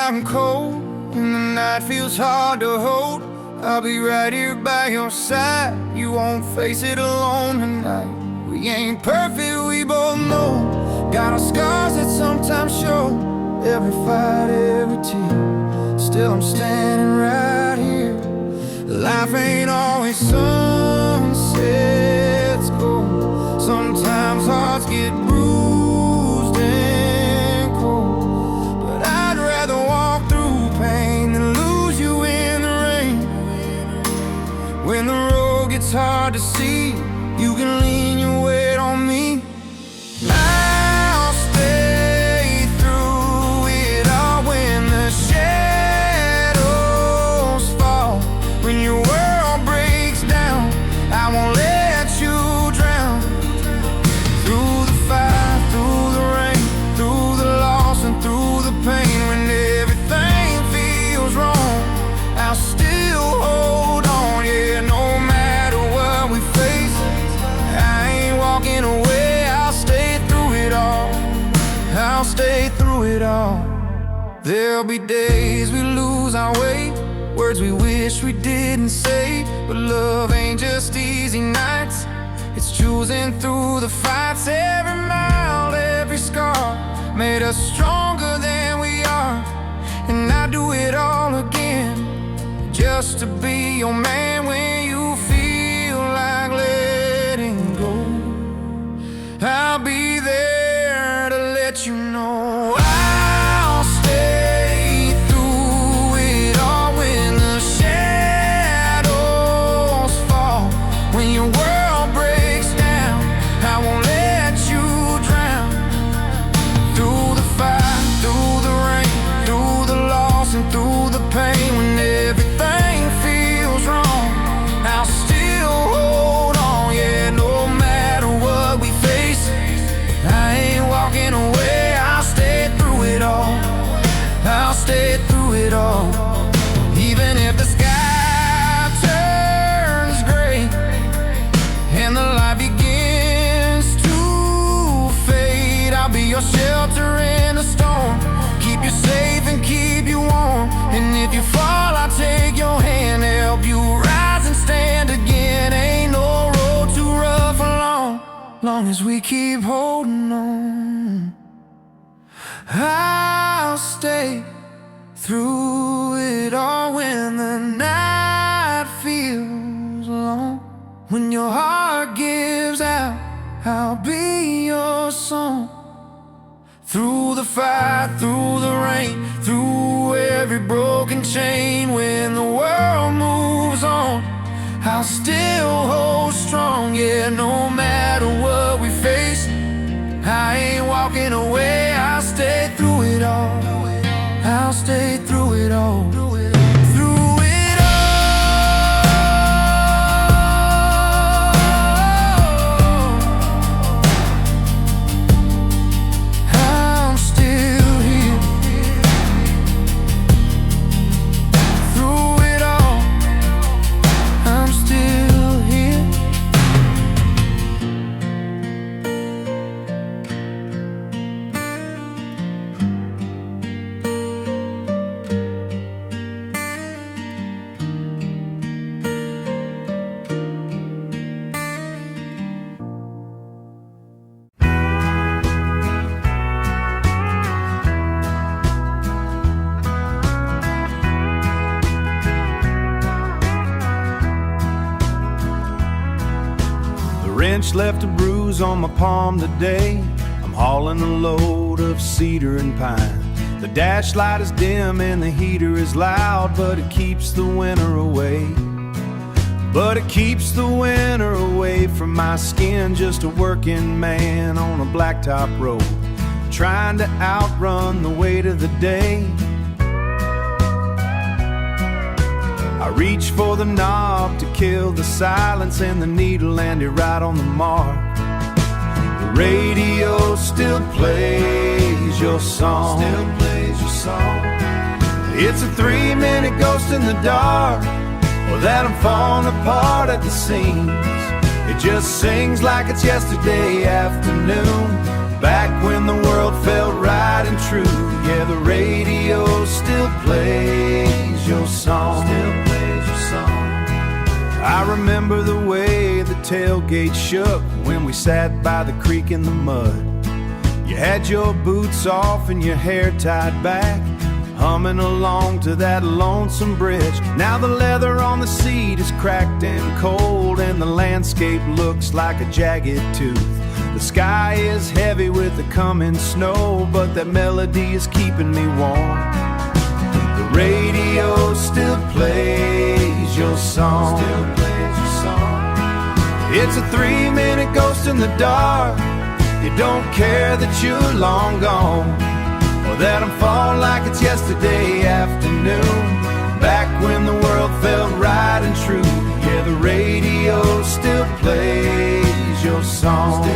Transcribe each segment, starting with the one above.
I'm cold and the night feels hard to hold, I'll be right here by your side. You won't face it alone tonight. We ain't perfect, we both know. Got our scars that sometimes show. Every fight, every tear, still I'm standing right here. Life ain't always sunsets gold. Sometimes hearts get bruised and cold, but I'd rather walk through pain than lose you in the rain. When the road gets hard to see, you can lean your weight on me. I'll stay through it all when the shadows fall. When your world breaks down, I won't let you drown. Through the fire, through the rain, through the loss and through the pain. When everything feels wrong, I'll still hold on. Yeah, no matter what we face, I ain't walking away. I'll stay through it all. I'll stay through it all. There'll be days we lose our way, words we wish we didn't say. But love ain't just easy nights, it's choosing through the fights. Every mile, every scar made us stronger than we are. And I do it all again, just to be your man when you feel like letting go. I'll be there to let you know. I'll stay through it all when the shadows fall. When your world breaks down, I won't let you drown. Through the fire, through the rain, through the loss and through the pain. When everything feels wrong, I'll still hold on. Yeah, no matter what we face, I ain't walking away. I'll stay through it all. I'll stay through it all. Even if the sky turns gray and the light begins to fade, I'll be your shelter in the storm. Keep you safe and keep you warm. And if you fall, I'll take your hand, help you rise and stand again. Ain't no road too rough or long as we keep holding on. I'll stay through it all when the night feels long. When your heart gives out, I'll be your song. Through the fire, through the rain, through every broken chain. When the world moves on, I'll still hold strong. Yeah, no matter what we face, I ain't walking away. I'll stay through it all. I'll stay through it all. Through it all. I'm still here. Through it all, I'm still here. The wrench left a bruise on my palm today. I'm hauling a load of cedar and pine. The dash light is dim and the heater is loud, but it keeps the winter away. But it keeps the winter away from my skin. Just a working man on a blacktop road, trying to outrun the weight of the day. I reach for the knob to kill the silence, and the needle landed right on the mark. The radio still plays your song. It's a 3-minute ghost in the dark, or that I'm falling apart at the seams. It just sings like it's yesterday afternoon, back when the world felt right and true. Yeah, the radio still plays your song. I remember the way the tailgate shook when we sat by the creek in the mud. You had your boots off and your hair tied back, humming along to that lonesome bridge. Now the leather on the seat is cracked and cold, and the landscape looks like a jagged tooth. The sky is heavy with the coming snow, but that melody is keeping me warm. The radio still plays your song. It's a 3-minute ghost in the dark. You don't care that you're long gone, or that I'm falling like it's yesterday afternoon, back when the world felt right and true. Yeah, the radio still plays your song.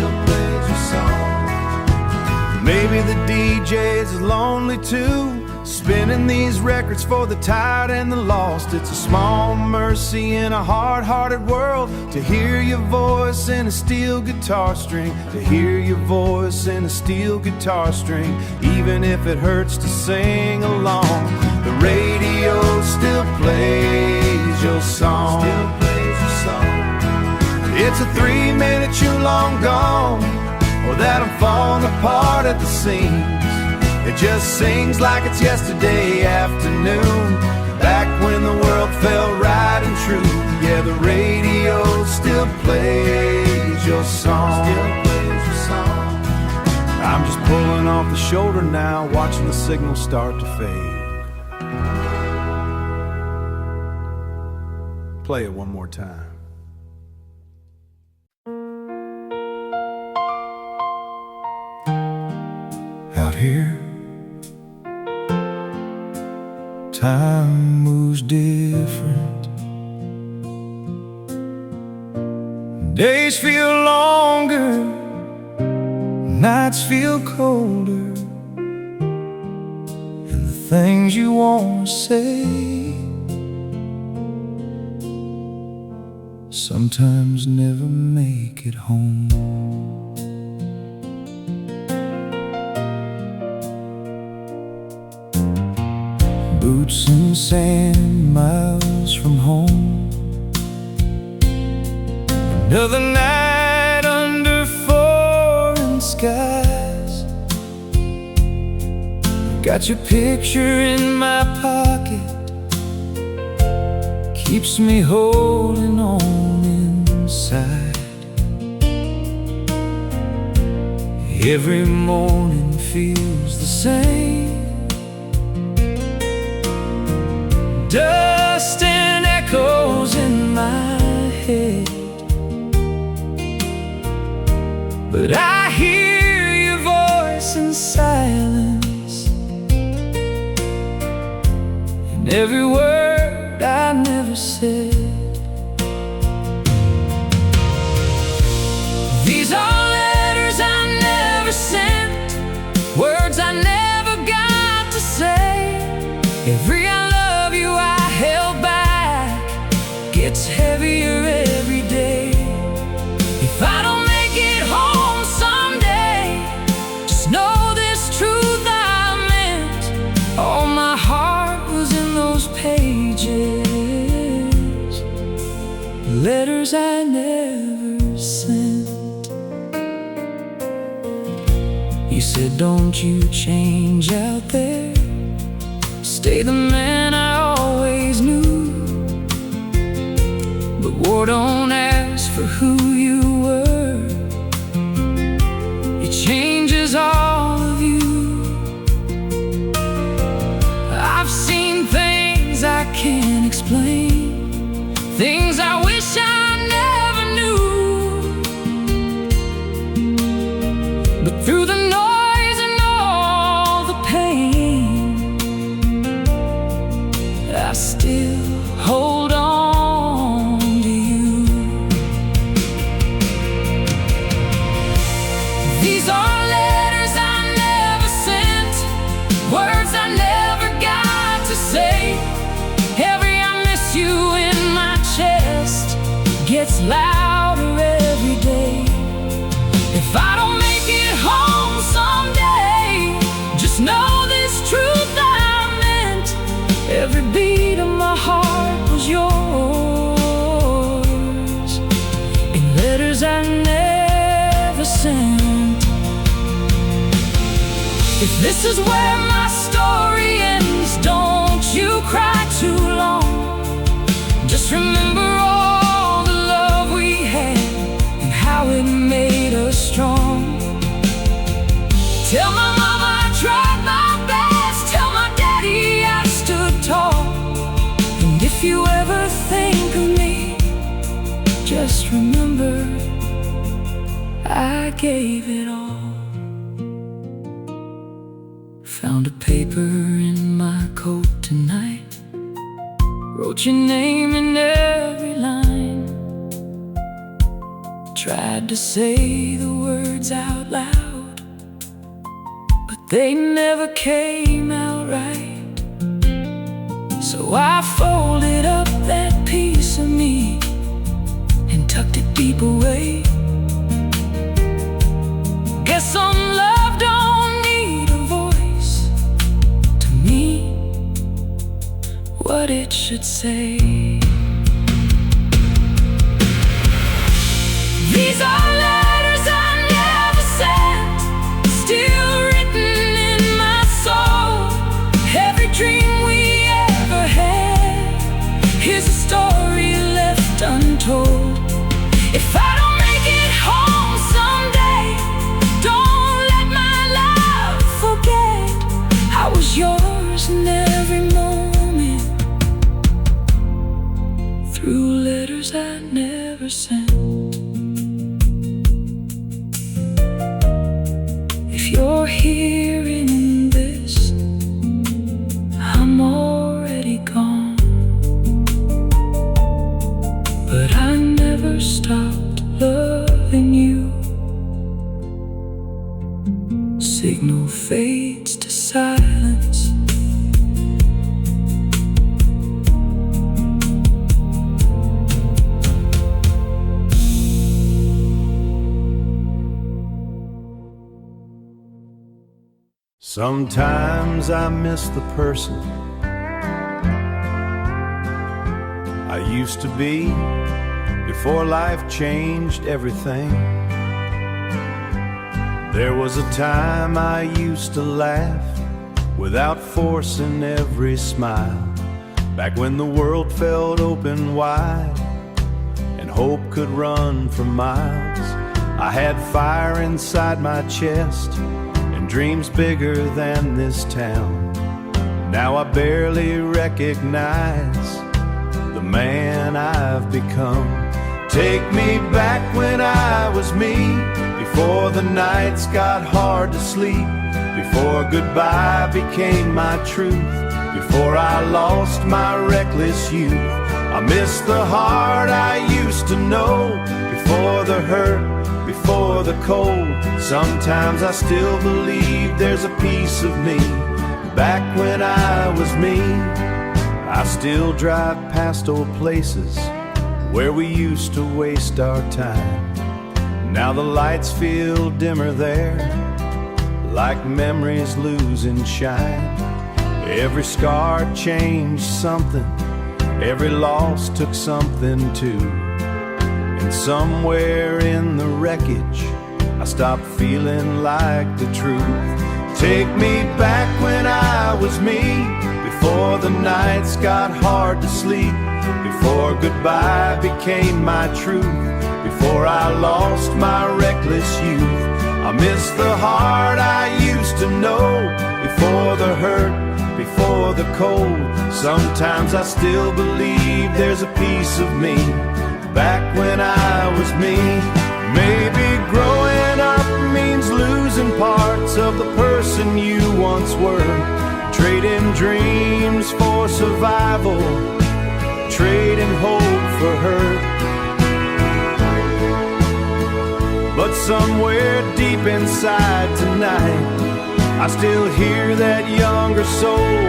Maybe the DJ's is lonely too, spinning these records for the tired and the lost. It's a small mercy in a hard-hearted world to hear your voice in a steel guitar string, to hear your voice in a steel guitar string, even if it hurts to sing along. The radio still plays your song. It's a 3-minute you long gone, or that I'm falling apart at the seams. It just sings like it's yesterday afternoon, back when the world felt right and true. Yeah, the radio still plays your song. I'm just pulling off the shoulder now, watching the signal start to fade. Play it one more time. Out here, time moves different. Days feel longer, nights feel colder, and the things you want to say sometimes never make it home. Boots and sand, miles from home. Another night under foreign skies. Got your picture in my pocket, keeps me holding on inside. Every morning feels the same. Dust and echoes in my head, but I hear your voice in silence, and every word I never said. These are letters I never sent, words I never got to say. Every I love you I held back gets heavier every day. If I don't make it home someday, just know this truth I meant. All my heart was in those pages, letters I never sent. You said, don't you change out there, stay the man I always knew. But war don't ask for who you were, it changes all of you. I've seen things I can't explain, things I wish I never knew. But through the noise and all the pain, I still hold on to you. These are letters I never sent, words I never got to say. Every I miss you in my chest gets louder every If this is where my story ends, don't you cry too long. Just remember all the love we had and how it made us strong. Tell my mama I tried my best, tell my daddy I stood tall. And if you ever think of me, just remember I gave it all. Found a paper in my coat tonight, wrote your name in every line. Tried to say the words out loud, but they never came out right. So I folded up that piece of me and tucked it deep away. Guess some love don't need a voice to me, what it should say. These are letters I never sent, still written in my soul. Every dream we ever had, here's a story left untold. If I don't make it home someday, don't let my love forget I was yours in every moment, through letters I never sent. If you're hearing this, I'm already gone, but I never stopped loving you. Signal fades to silence. Sometimes I miss the person I used to be before life changed everything. There was a time I used to laugh without forcing every smile, back when the world felt open wide and hope could run for miles. I had fire inside my chest and dreams bigger than this town. Now I barely recognize the man I've become. Take me back when I was me, before the nights got hard to sleep, before goodbye became my truth, before I lost my reckless youth. I miss the heart I used to know, before the hurt, before the cold. Sometimes I still believe there's a piece of me back when I was me. I still drive past old places where we used to waste our time. Now the lights feel dimmer there, like memories losing shine. Every scar changed something, every loss took something too. And somewhere in the wreckage, I stopped feeling like the truth. Take me back when I was me, before the nights got hard to sleep, before goodbye became my truth, before I lost my reckless youth. I miss the heart I used to know, before the hurt, before the cold. Sometimes I still believe there's a piece of me back when I was me. Maybe growing up means losing parts of the person you once were, trading dreams for survival, trading hope for hurt. But somewhere deep inside tonight, I still hear that younger soul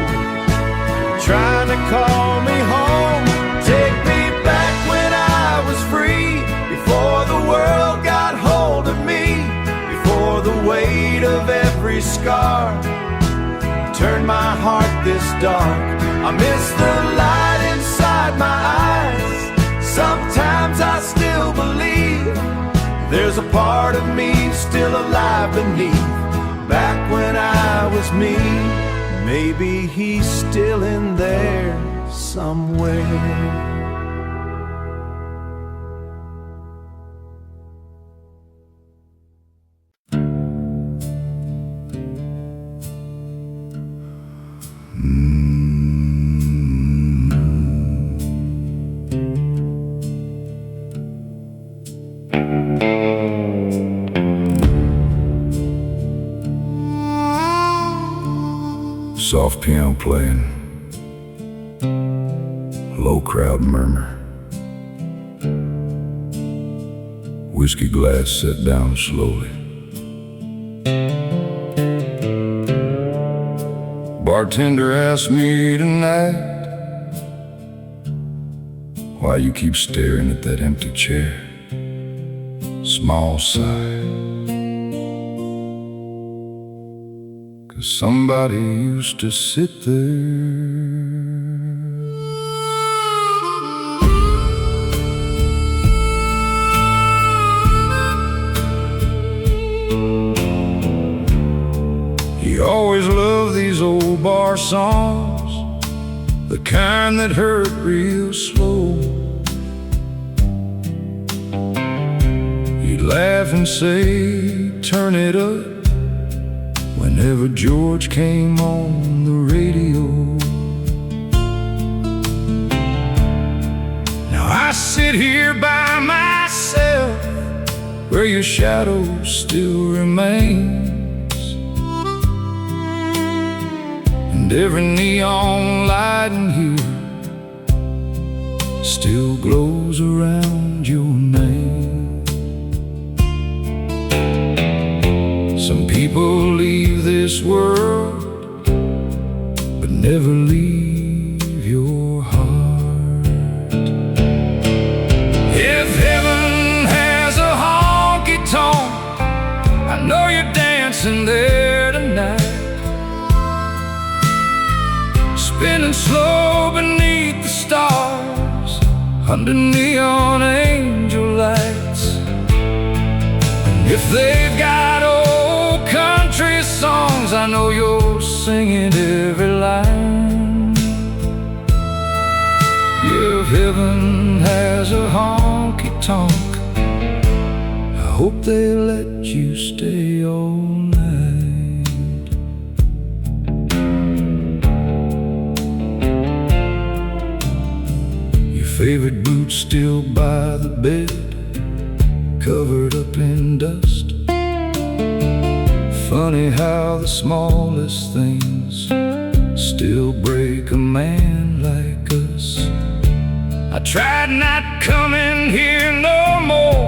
trying to call me home. Take me back when I was free, before the world got hold of me, before the weight of every scar turned my heart this dark. I miss the light inside my eyes. Sometimes I still believe there's a part of me still alive beneath, back when I me. Maybe he's still in there somewhere. Soft piano playing, low crowd murmur, whiskey glass set down slowly. Bartender asked me tonight, why you keep staring at that empty chair. Small sigh, 'cause somebody used to sit there. He always loved these old bar songs, the kind that hurt real slow. He'd laugh and say, turn it up, whenever George came on the radio. Now I sit here by myself, where your shadow still remains, and every neon light in here still glows around your name. Some people leave this world, but never leave your heart. If heaven has a honky-tonk, I know you're dancing there tonight, spinning slow beneath the stars, under neon angel lights. And if they've got old country songs, I know you're singing every line. If heaven has a honky-tonk, I hope they let you stay all night. Your favorite boots still by the bed, covered up in dust. Funny how the smallest things still break a man like us. I tried not coming here no more,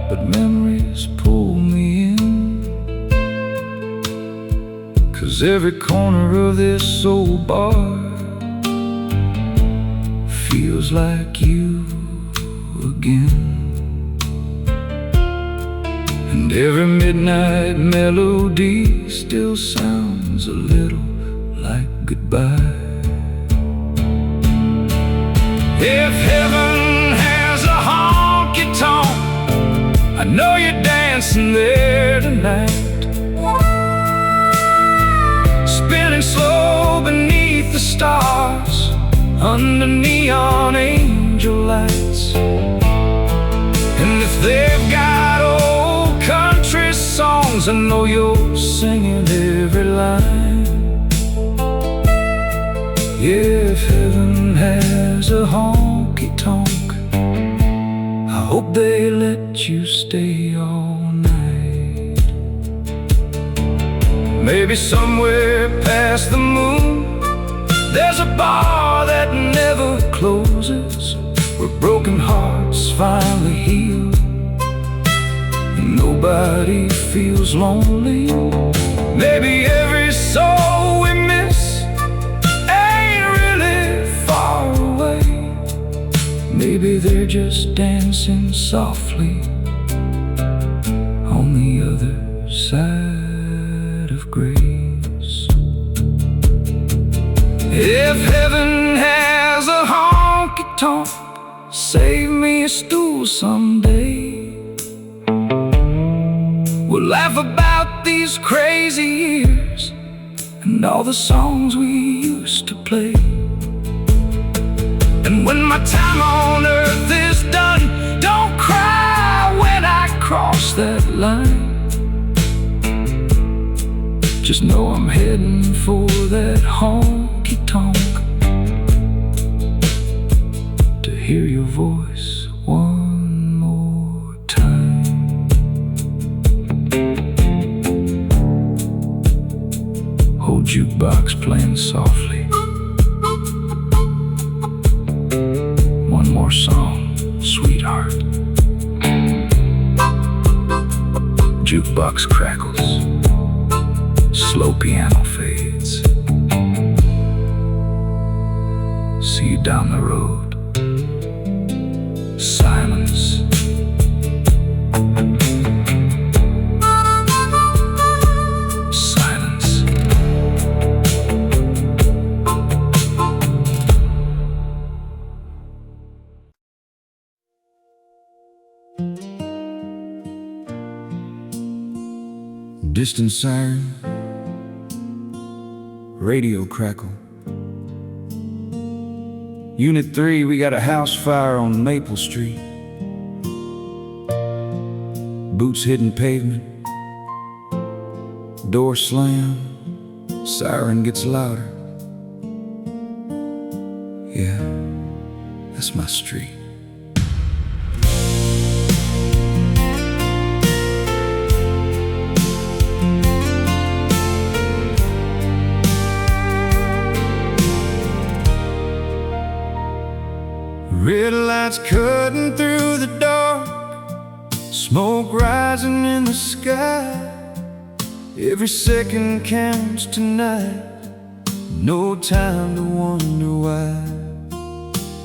but memories pull me in, 'cause every corner of this old bar feels like you again. And every midnight melody still sounds a little like goodbye. If heaven has a honky-tonk, I know you're dancing there tonight, spinning slow beneath the stars, under neon angel lights. And if they've got old country songs, I know you're singing every line. If heaven has a honky-tonk, I hope they let you stay all night. Maybe somewhere past the moon, there's a bar that never closes, where broken hearts finally heal. Nobody feels lonely. Maybe every soul we miss ain't really far away. Maybe they're just dancing softly on the other side of grace. If heaven has a honky-tonk, save me a stool someday. We'll laugh about these crazy years and all the songs we used to play. And when my time on earth is done, don't cry when I cross that line. Just know I'm heading for that honky-tonk to hear your voice one more time. Old jukebox playing softly. One more song, sweetheart. Jukebox crackles. Slow piano fades. See you down the road. Silence. Silence. Distant siren. Radio crackle. Unit 3, we got a house fire on Maple Street. Boots hitting pavement. Door slam. Siren gets louder. Yeah, that's my street. Red lights cutting through the dark, smoke rising in the sky. Every second counts tonight, no time to wonder why.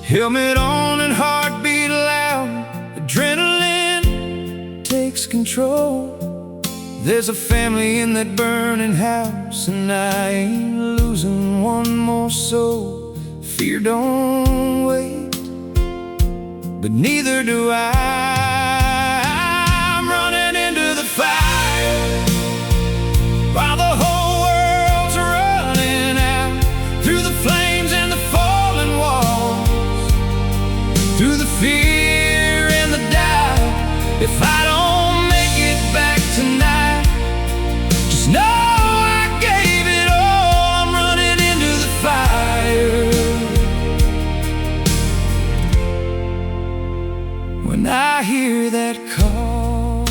Helmet on and heartbeat loud, adrenaline takes control. There's a family in that burning house, and I ain't losing one more soul. Fear don't wait, but neither do I. I'm running into the fire while the whole world's running out, through the flames and the fallen walls, through the fear and the doubt. If I don't make it back tonight, just know I gave it all. I'm running into the fire. When I hear that call,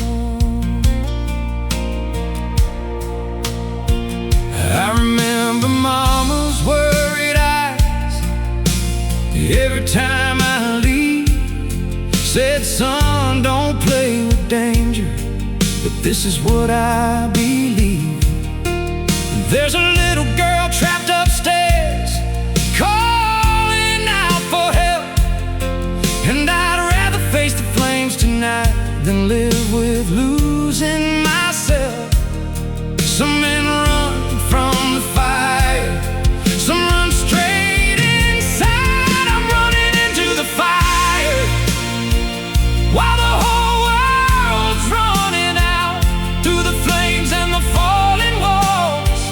I remember Mama's worried eyes every time I leave. Said, son, don't play with danger, but this is what I believe. There's a little girl trapped upstairs, calling out for help, and I'd rather face the flames tonight than live with losing myself. Some men run from the fire, some run straight inside. I'm running into the fire while the whole world's running out, through the flames and the falling walls,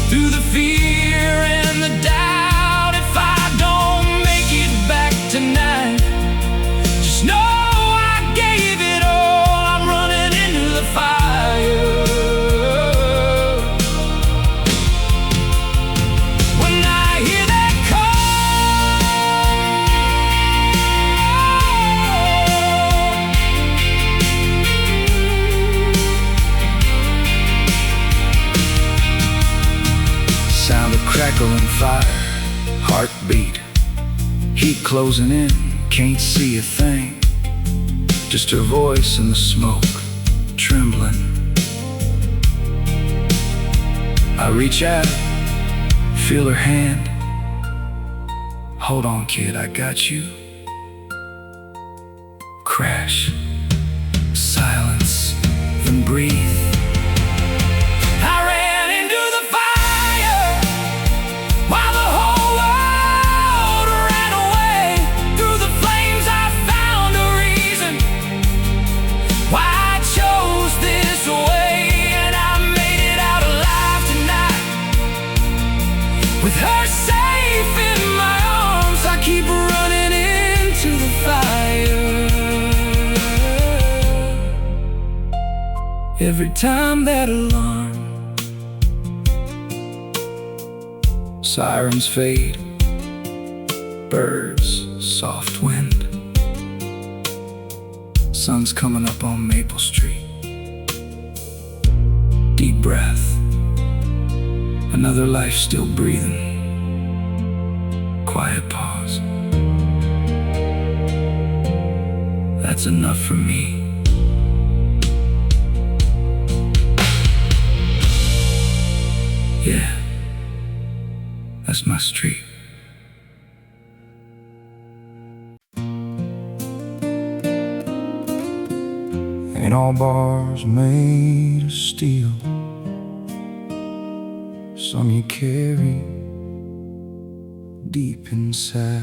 through the fear and the doubt. If I don't make it back tonight, just know I gave it all. I'm running into the fire. When I hear that call, sound of crackling fire, heartbeat, heat closing in, can't see a thing, just her voice in the smoke, trembling. I reach out, feel her hand. Hold on, kid, I got you. Crash, silence, then breathe. I ran into the fire while the whole world ran away. Through the flames I found a reason why I chose this way, and I made it out alive tonight. Every time that alarm sirens fade, birds, soft wind, sun's coming up on Maple Street. Deep breath, another life still breathing. Quiet pause. That's enough for me. Yeah, that's my street. Ain't all bars made of steel. Some you carry deep inside.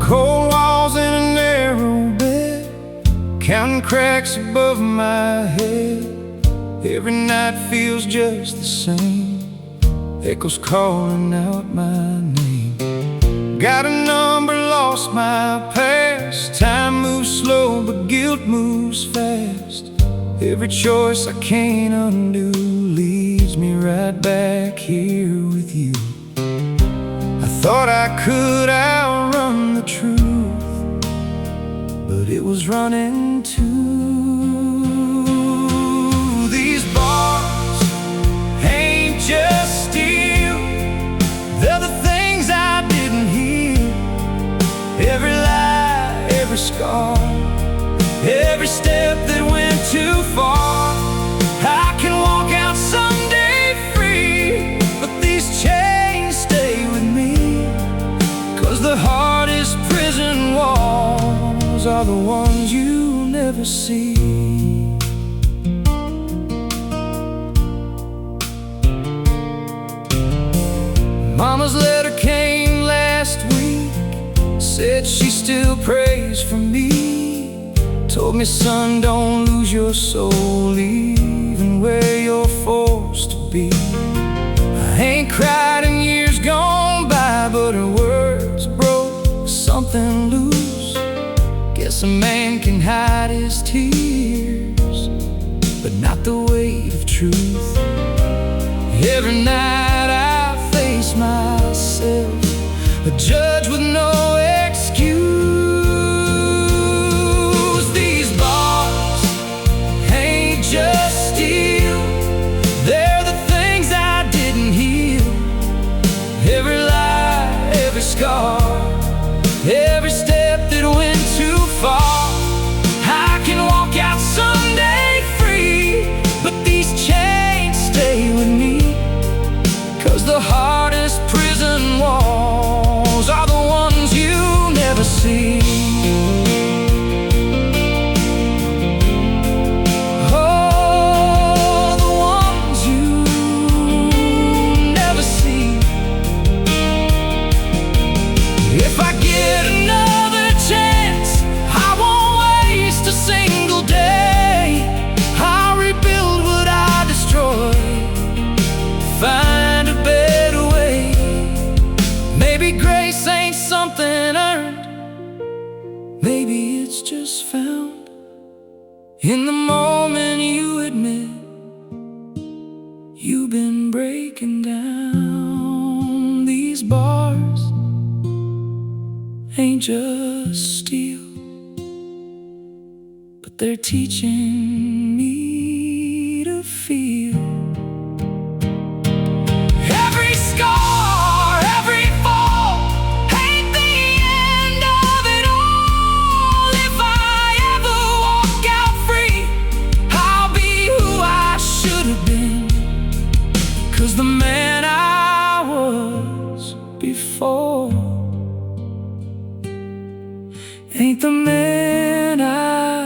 Cold walls in a narrow bed, counting cracks above my head. Every night feels just the same, echoes calling out my name. Got a number, lost my past. Time moves slow, but guilt moves fast. Every choice I can't undo leads me right back here with you. I thought I could outrun the truth, but it was running too. These bars ain't just steel, they're the things I didn't hear. Every lie, every scar, every step that went too far. I can walk out someday free, but these chains stay with me. 'Cause the hardest prison walls are the ones you never see. Mama's letter came last week, said she still prays for me. Told me, son, don't lose your soul, even where you're forced to be. I ain't cried in years gone by, but her words broke something loose. Guess a man can hide his tears, but not the weight of truth. Every night I face myself, a judge with no excuse. These bars ain't just steel, they're the things I didn't heal. Every lie, every scar, every step that went too far. I can walk out someday free, but these chains stay with me. 'Cause the hardest prison walls are the ones you never see. Oh, the ones you never see. If I get another chance, I won't waste a single day. I'll rebuild what I destroyed, find a better way. Maybe grace ain't something earned, maybe it's just found in the moment you admit you've been breaking down. These bars ain't just steel, but they're teaching me to feel. Every scar, every fall ain't the end of it all. If I ever walk out free, I'll be who I should have been. 'Cause the man I was before ain't the man I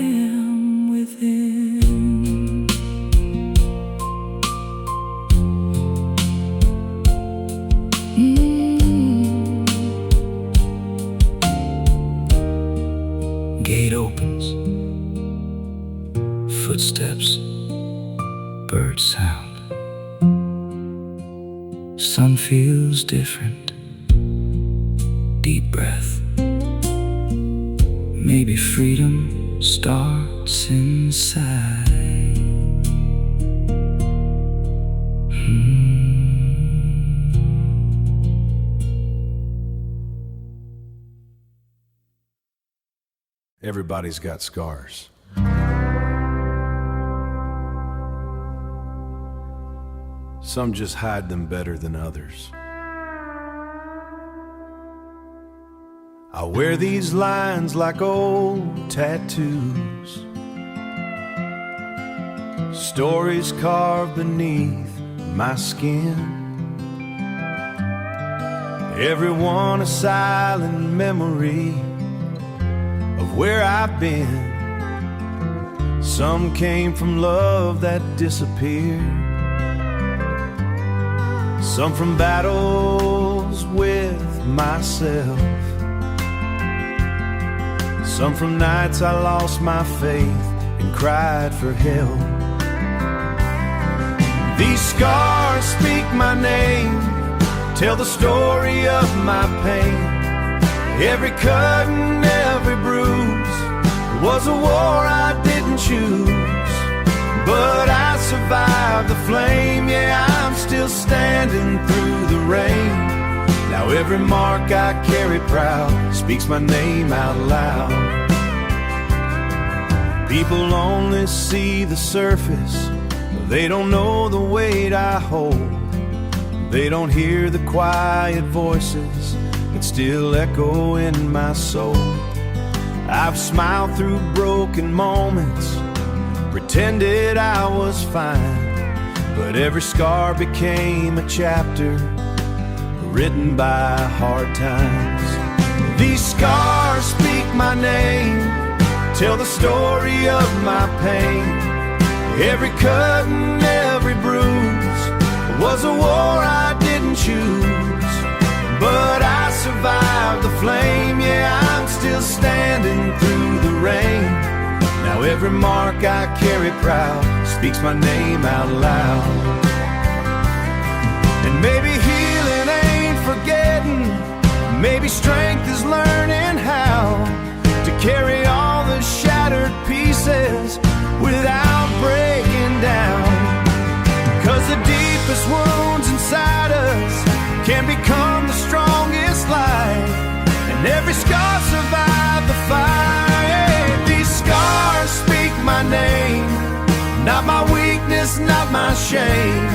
am within. Gate opens, footsteps, bird sound. sun feels different. Deep breath. Maybe freedom starts inside. Everybody's got scars. Some just hide them better than others. I wear these lines like old tattoos, stories carved beneath my skin, every one a silent memory of where I've been. Some came from love that disappeared, some from battles with myself, some from nights I lost my faith and cried for help. These scars speak my name, tell the story of my pain. Every cut and every bruise was a war I didn't choose, but I survived the flame. Yeah, I'm still standing through the rain. Now every mark I carry proud speaks my name out loud. People only see the surface, they don't know the weight I hold. They don't hear the quiet voices that still echo in my soul. I've smiled through broken moments, pretended I was fine, but every scar became a chapter written by hard times. These scars speak my name, tell the story of my pain. Every cut and every bruise was a war I didn't choose, but I survived the flame. Yeah, I'm still standing through the rain. Now every mark I carry proud speaks my name out loud. And maybe healing ain't forgetting, maybe strength is learning how to carry all the shattered pieces without breaking down. 'Cause the deepest wounds inside us can become the strongest light, and every scar survived the fire. These scars speak my name, not my weakness, not my shame.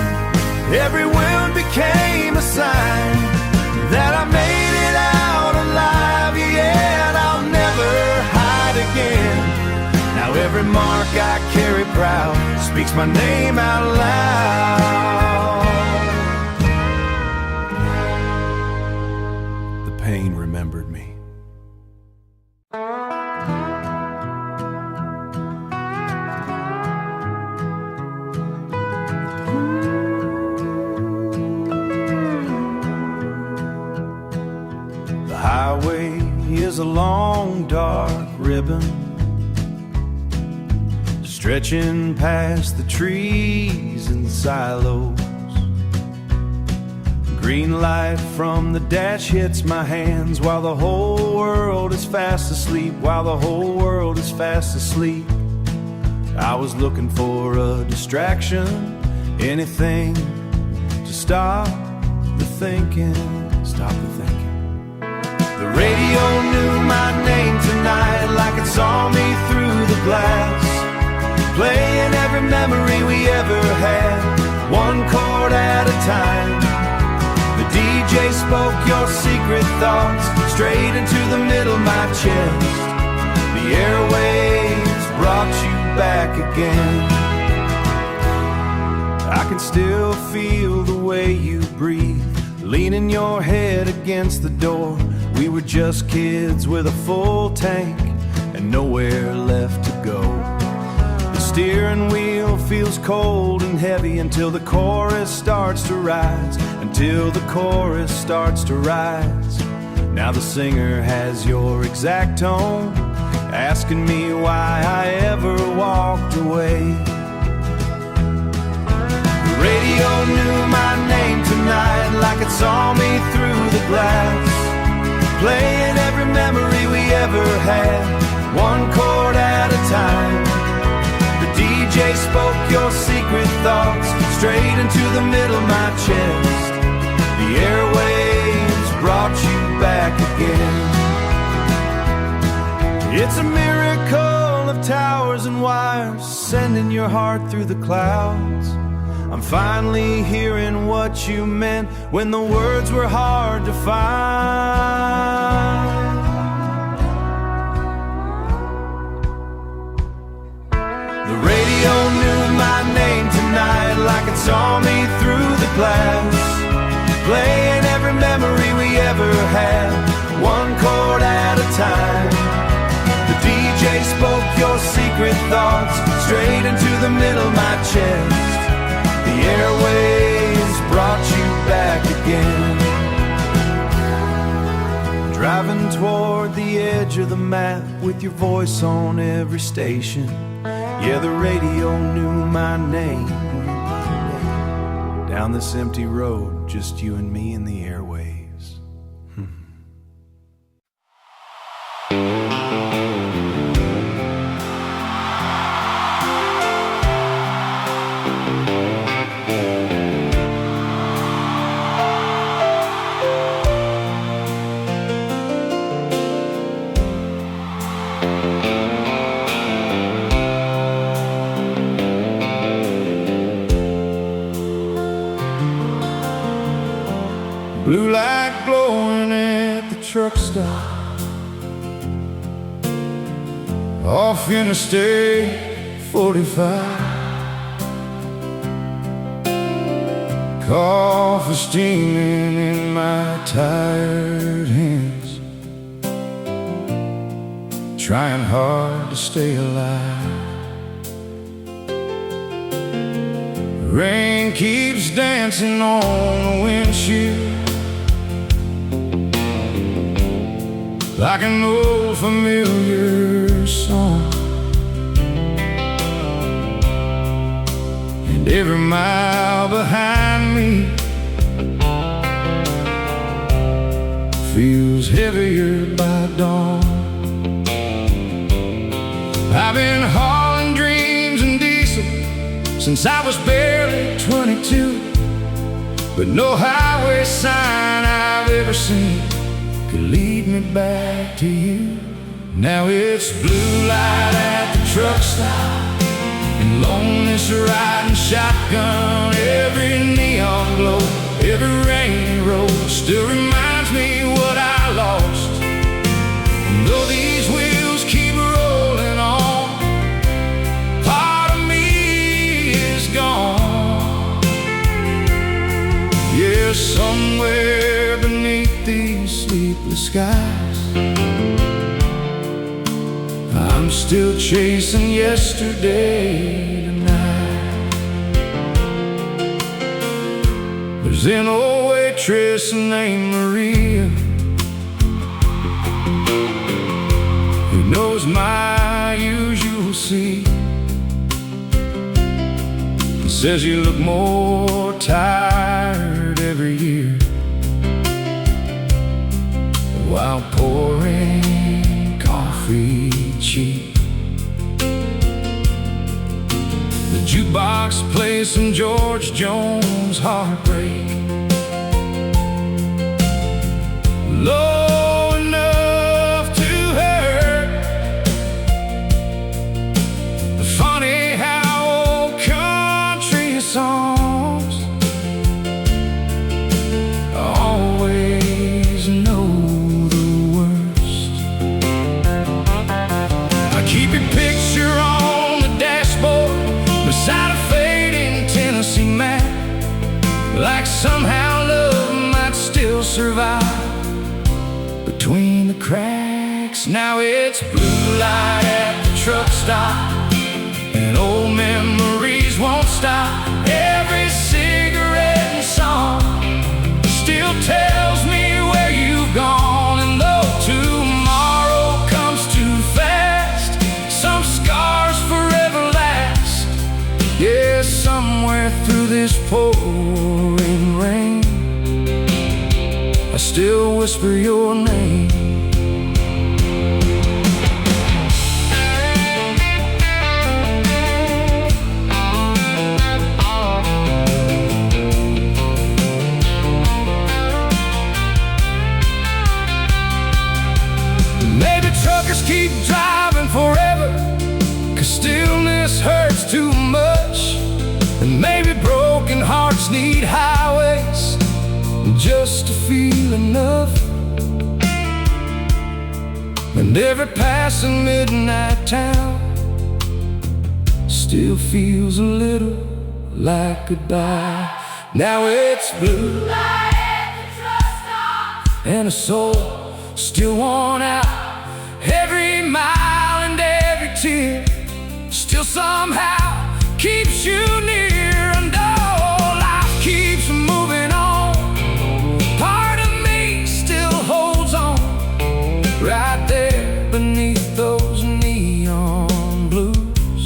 Every wound became a sign that I made it out alive. Yeah, and I'll never hide again. Now every mark I carry proud speaks my name out loud. The pain remembered me. The highway is a long, dark ribbon stretching past the trees and silos. Green light from the dash hits my hands while the whole world is fast asleep, while the whole world is fast asleep. I was looking for a distraction, anything to stop the thinking, stop the thinking. The radio knew my name tonight like it saw me through the glass, playing every memory we ever had, one chord at a time. The DJ spoke your secret thoughts straight into the middle of my chest. The airwaves brought you back again. I can still feel the way you breathe, leaning your head against the door. We were just kids with a full tank and nowhere left to go. The steering wheel feels cold and heavy until the chorus starts to rise, until the chorus starts to rise. Now the singer has your exact tone, asking me why I ever walked away. The radio knew my name tonight saw me through the glass, playing every memory we ever had, one chord at a time. The DJ spoke your secret thoughts straight into the middle of my chest. The airwaves brought you back again. It's a miracle of towers and wires sending your heart through the clouds. I'm finally hearing what you meant when the words were hard to find. The radio knew my name tonight like it saw me through the glass, playing every memory we ever had, one chord at a time. The DJ spoke your secret thoughts straight into the middle of my chest. The airwaves brought you back again. Driving toward the edge of the map with your voice on every station. Yeah, the radio knew my name. Down this empty road, just you and me in the airwaves. Blue light glowing at the truck stop off Interstate 45. Coffee steaming in my tired hands, trying hard to stay alive. Rain keeps dancing on the windshield like an old familiar song. And every mile behind me feels heavier by dawn. I've been hauling dreams and diesel since I was barely 22, but no highway sign I've ever seen could lead me back to you. Now it's blue light at the truck stop and loneliness riding shotgun. Every neon glow, every rainy road still reminds me what I lost. And though these wheels keep rolling on, part of me is gone. Yeah, somewhere beneath these sleepless skies, I'm still chasing yesterday tonight. There's an old waitress named Maria who knows my usual seat and says you look more tired every year while pouring coffee cheap. The jukebox plays some George Jones' Heartbreak, low enough to hurt. Funny how old country songs always know the worst. I keep your picture on the dashboard beside a fading Tennessee map, like somehow love might still survive between the cracks. Now it's blue light at the truck stop and old memories won't stop. Every cigarette and song still tells me where you've gone. And though tomorrow comes too fast, some scars forever last. Yeah, somewhere through this pouring rain, whisper your name. Maybe truckers keep driving forever, 'cause stillness hurts too much. And maybe broken hearts need highways just to feel enough. And every passing midnight town still feels a little like goodbye. Now it's blue, and a soul still worn out. Every mile and every tear still somehow keeps you near. And oh, life keeps moving on. Part of me still holds on, right there beneath those neon blues.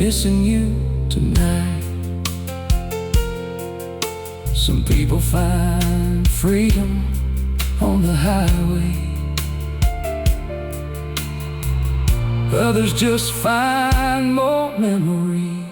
Missing you tonight. Some people find freedom on the highway, others just find more memories.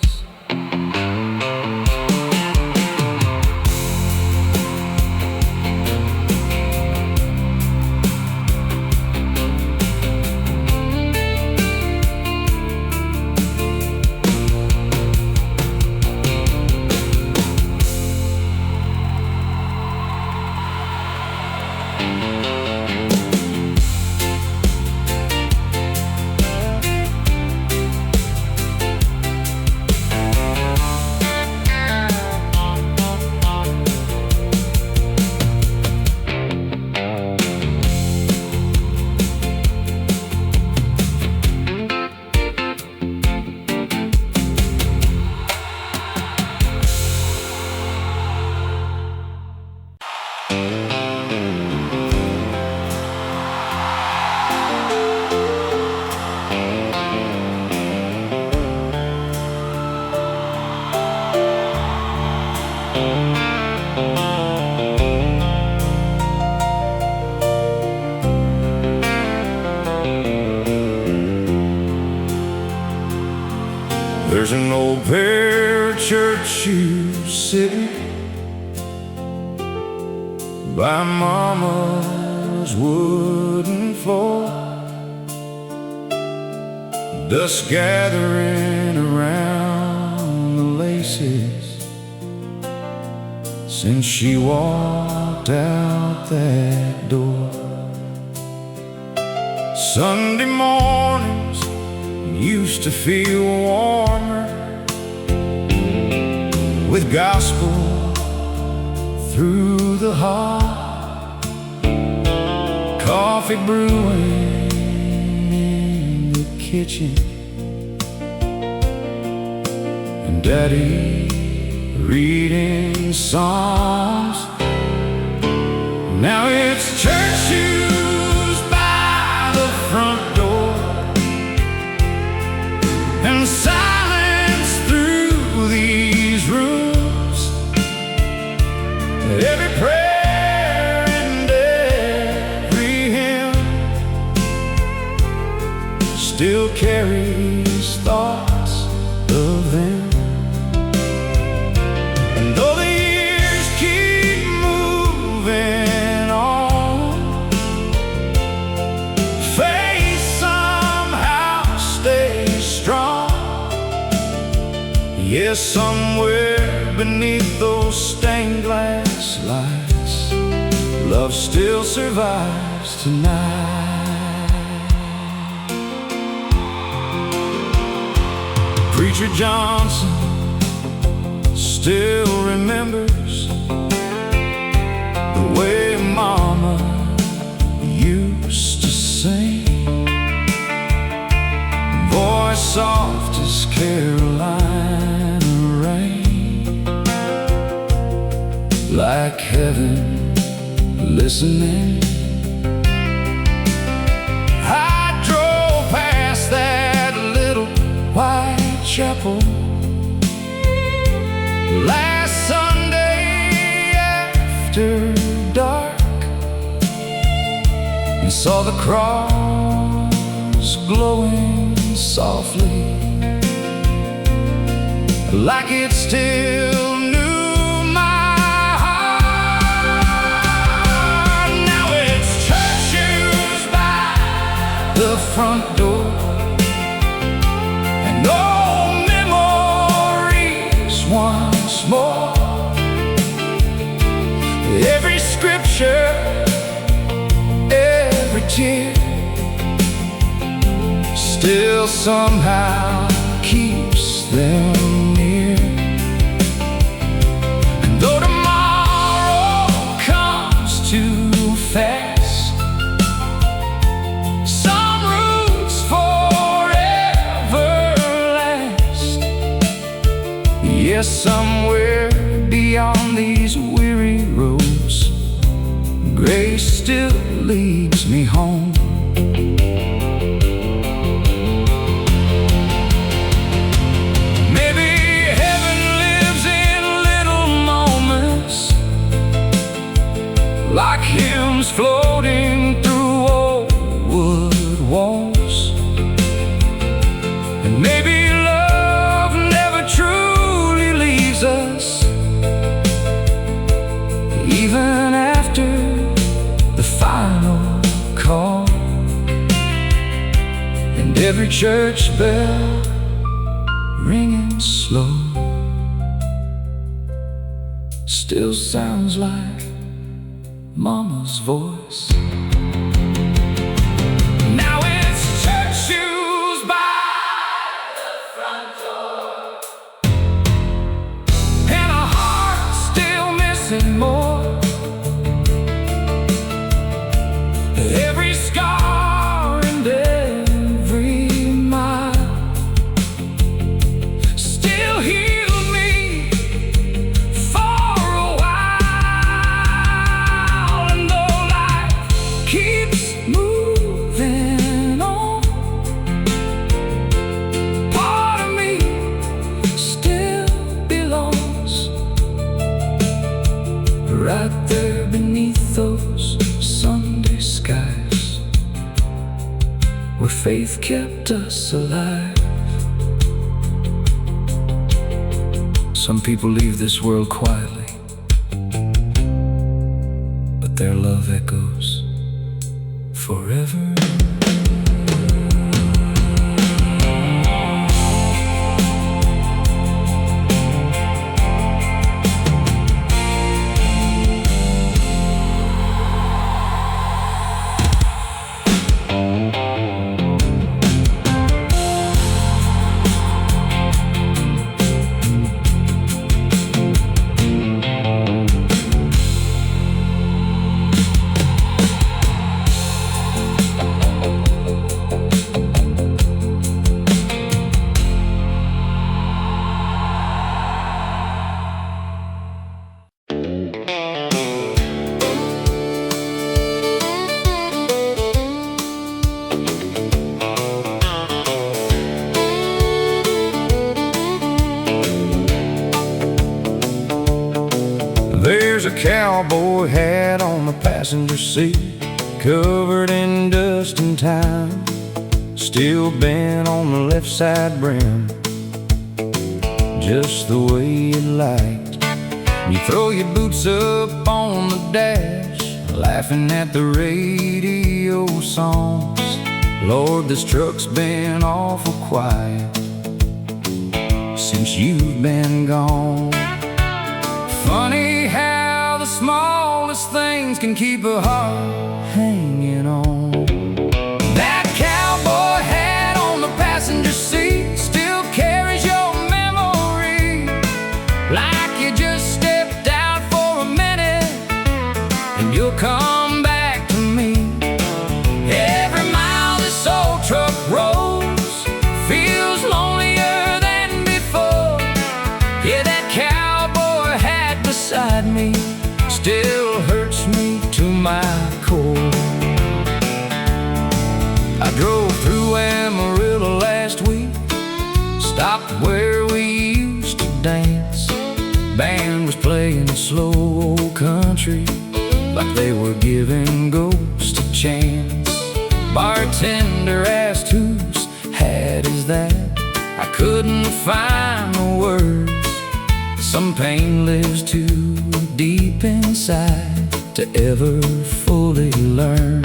There's an old pair of church shoes sitting by Mama's wooden floor, dust gathering around the laces since she walked out that door. Sunday mornings used to feel warmer with gospel through the heart, coffee brewing in the kitchen, and Daddy reading Psalms. Now it's church shoes by the front door, and silence through these rooms. Every prayer and every hymn still carries thoughts of them. And though the years keep moving on, faith somehow stays strong. Yes, somewhere beneath those stained glass lights, love still survives tonight. Preacher Johnson still remembers the way Mama used to sing, voice soft as Carolina rain, like heaven listening. I drove past that little white chapel last Sunday after dark. saw the cross glowing softly, like it still knew my heart. Now it's church shoes by the front door, and old memories once more. Every scripture, every tear, still somehow keeps them near. And though tomorrow comes too fast, some roots forever last. Yes, somewhere beyond these weary roads, grace still leads me home. Maybe heaven lives in little moments, like hymns floating through old wood walls. And maybe love never truly leaves us, even after the final call. And every church bell ringing slow still sounds like Mama's voice. Now it's church shoes by the front door, and a heart still missing more. Every scar and every mile still healed me for a while. And though life keeps moving on, part of me still belongs right there beneath those Sunday skies, where faith kept us alive. Some people leave this world quietly, but their love echoes forever. There's a cowboy hat on the passenger seat, covered in dust and time, still bent on the left side brim, just the way you liked. You throw your boots up on the dash, laughing at the radio songs. Lord, this truck's been awful quiet since you've been gone. Funny how the smallest things can keep a heart hanging on. That cowboy hat on the passenger seat still carries your memory, like you just stepped out for a minute and you'll come back to me. Every mile this old truck rolls feels lonelier than before. Yeah, that cowboy hat beside me still hurts me to my core. I drove through Amarillo last week, stopped where we used to dance. Band was playing slow old country, like they were giving ghosts a chance. Bartender asked whose hat is that? I couldn't find the words. Some pain lives too deep inside to ever fully learn.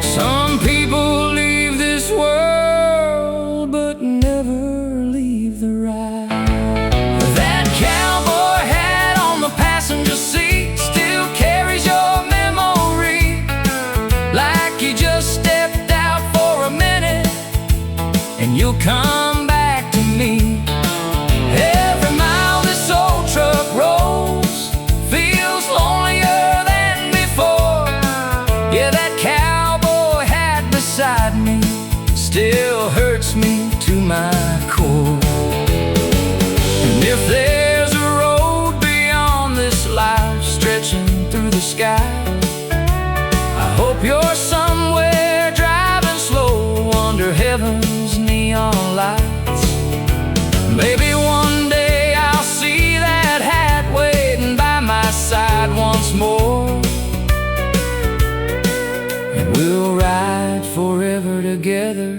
Some people leave this world but never leave the ride. That cowboy hat on the passenger seat still carries your memory, like you just stepped out for a minute and you'll come back to me. Every mile this old truck rolls feels lonelier than before. Yeah, that cowboy hat beside me still hurts me to my core. And if there's a road beyond this life stretching through the sky, I hope you're somewhere driving slow under heaven's neon lights. Maybe one day I'll see that hat waiting by my side once more, and we'll ride forever together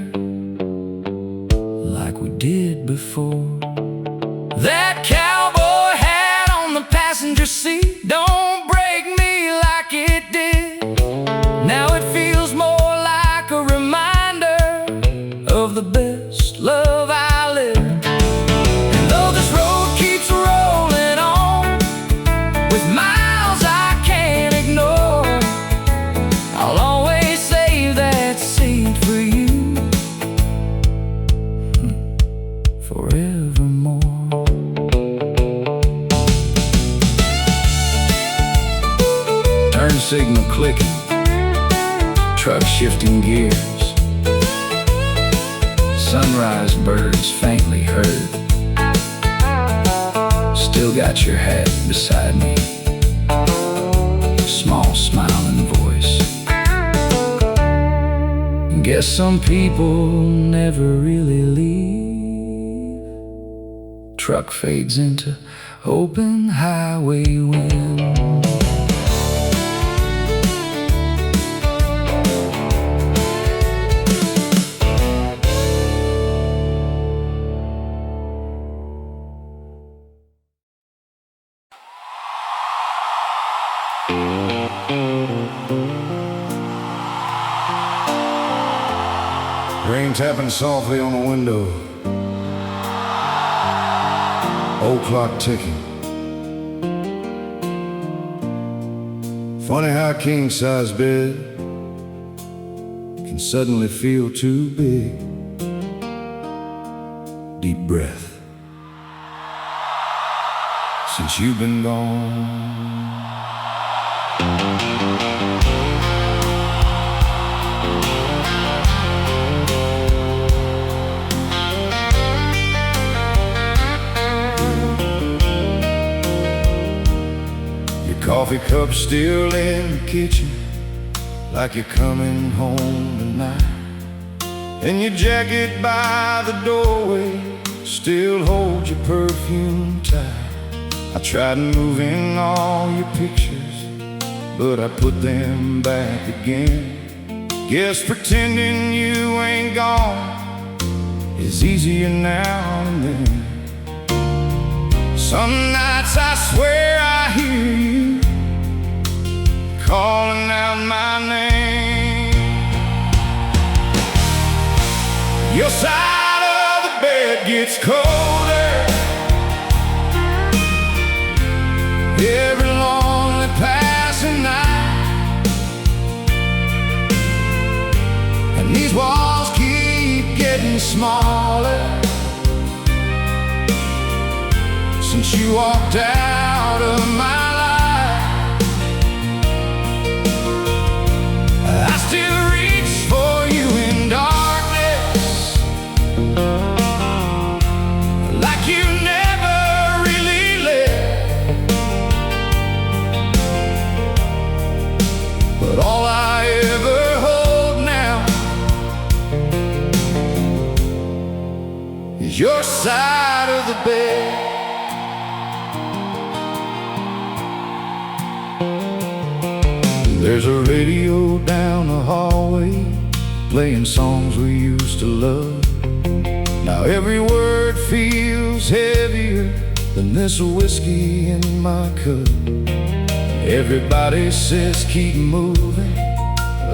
like we did before. That cowboy hat on the passenger seat don't break me like it did. Now it feels more like a reminder of the best love I lived. And though this road keeps rolling on with miles I can't ignore, I'll always save that seat for you forevermore. Turn signal clicking, truck shifting gears, sunrise birds faintly heard. Still got your hat beside me, small smiling voice. Guess some people never really leave. Truck fades into open highway wind. Rain tapping softly on the window, old clock ticking. Funny how a king-size bed can suddenly feel too big. Deep breath. Since you've been gone, coffee cup still in the kitchen, like you're coming home tonight. And your jacket by the doorway still holds your perfume tight. I tried moving all your pictures, but I put them back again. Guess pretending you ain't gone is easier now than then. Some nights I swear I hear you calling out my name. Your side of the bed gets colder every lonely passing night, and these walls keep getting smaller since you walked out of my life. I still reach for you in darkness, like you never really left. But all I ever hold now is your side of the bed. There's a radio down the hallway playing songs we used to love. Now every word feels heavier than this whiskey in my cup. Everybody says keep moving,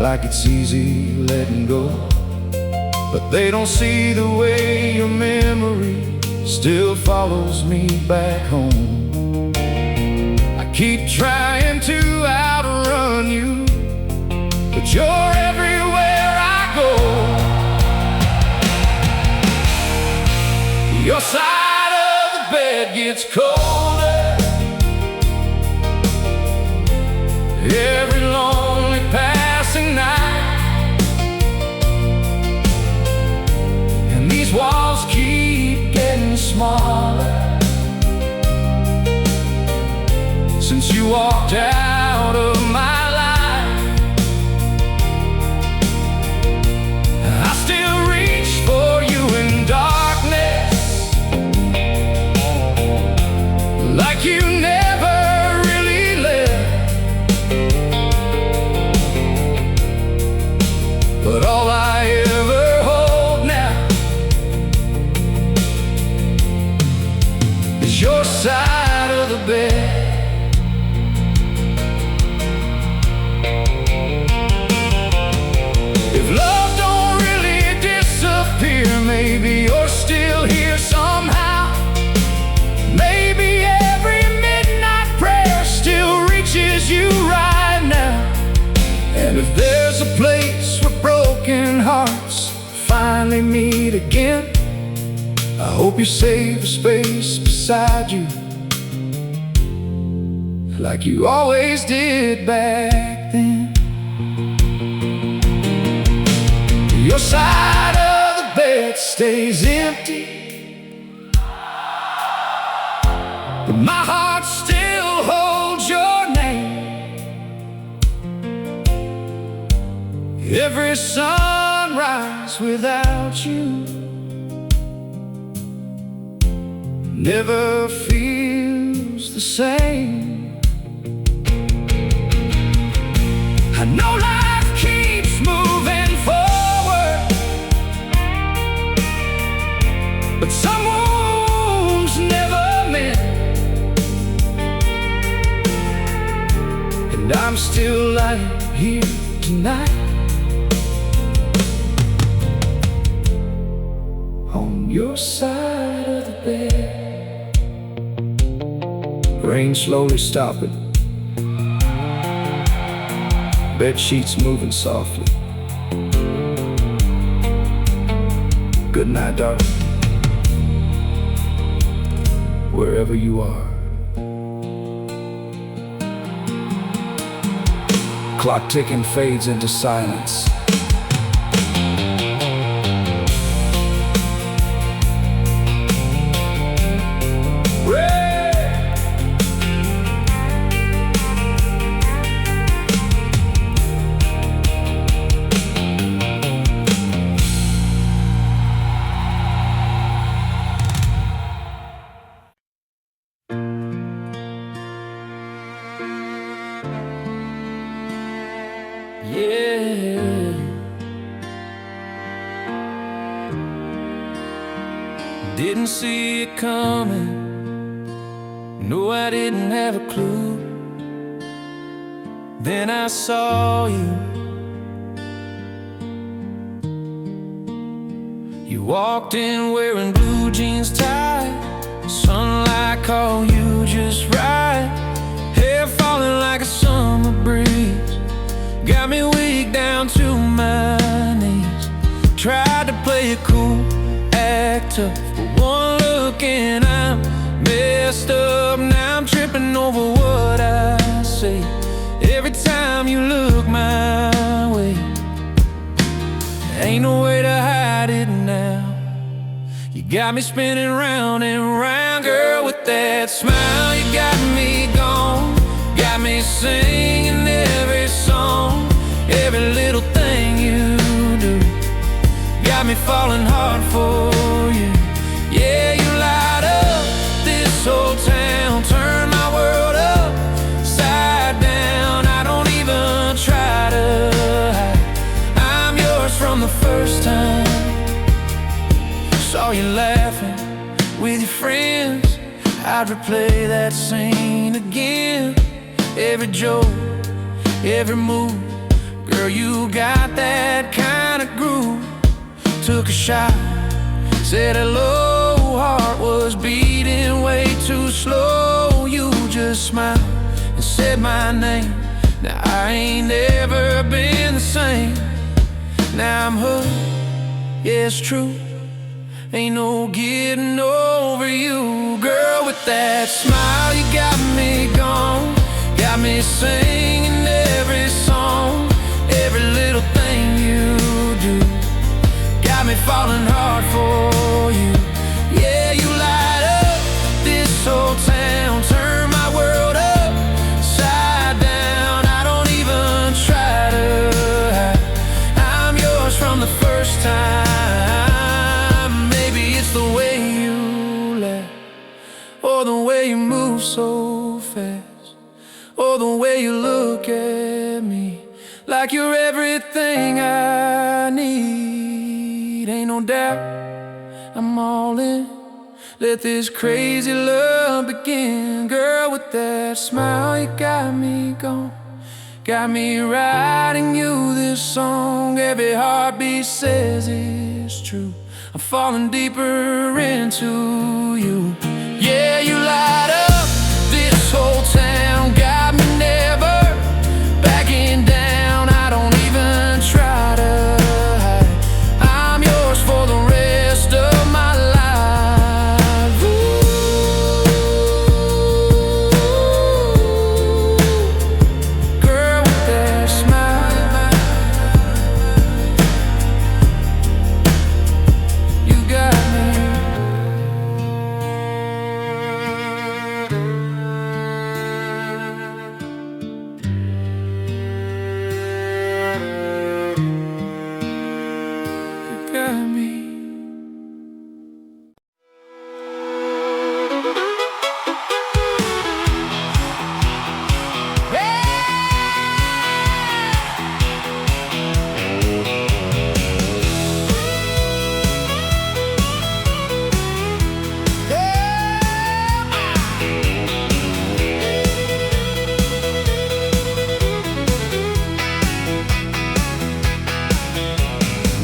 like it's easy letting go, but they don't see the way your memory still follows me back home. I keep trying to outrun you, but you're everywhere I go. Your side of the bed gets colder every lonely passing night, and these walls keep getting smaller since you walked out of my life. I still reach for you in darkness, like you never really left. But all I ever hold now is your side of the bed. If love don't really disappear, maybe you're still here somehow. Maybe every midnight prayer still reaches you right now. And if there's a place where broken hearts finally meet again, I hope you save a space beside you, like you always did back then. Your side of the bed stays empty, but my heart still holds your name. Every sunrise without you never feels the same. I know life keeps moving forward, but some wounds never mend, and I'm still lying here tonight on your side of the bed. Rain slowly stopping, bed sheets moving softly. Good night, darling, wherever you are. Clock ticking fades into silence. Yeah, didn't see it coming. No, I didn't have a clue. Then I saw you. You walked in wearing blue jeans tight. Sunlight caught you just right. Hair falling like a summer breeze. Got me weak down to my knees. Tried to play it cool, act tough, but one look and I'm messed up. Now I'm tripping over what I say every time you look my way. Ain't no way to hide it now. You got me spinning round and round, girl, with that smile. You got me gone, got me singing every song, every little thing you do. Got me falling hard for you. Yeah, you light up this whole town, turn my world upside down. I don't even try to hide. I'm yours from the friends, I'd replay that scene again. Every joke, every move, girl, you got that kind of groove. Took a shot, said hello, heart was beating way too slow. You just smiled and said my name. Now I ain't ever been the same. Now I'm hooked, yeah, it's true. Ain't no getting over you. Girl, with that smile, you got me gone. Got me singing every song, every little thing you do. Got me falling hard for you. Yeah, you light up this whole town, turn my world upside down. I don't even try to hide, I'm yours from the first time. Maybe it's the way you laugh, or the way you move so fast, or the way you look at me like you're everything I need. Ain't no doubt, I'm all in. Let this crazy love begin. Girl, with that smile, you got me gone. Got me writing you this song. Every heartbeat says it's true. I'm falling deeper into you. Yeah, you light up this whole town. Got me never backing down. I don't even try to hide, I'm yours for the rest of my life. Ooh. Girl, with that smile, you got me. Got me.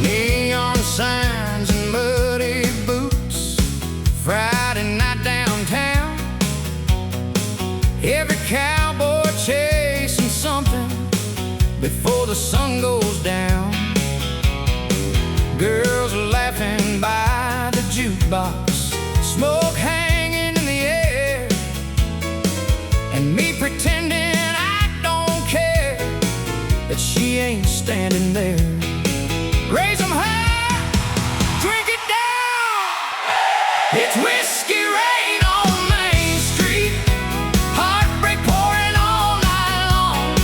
Neon signs and muddy boots, Friday night downtown. Every cowboy chasing something before the sun goes down. Girls laughing by the jukebox, smoke hanging in the air, and me pretending I don't care that she ain't standing there. Raise 'em high, drink it down. It's whiskey rain on Main Street, heartbreak pouring all night long.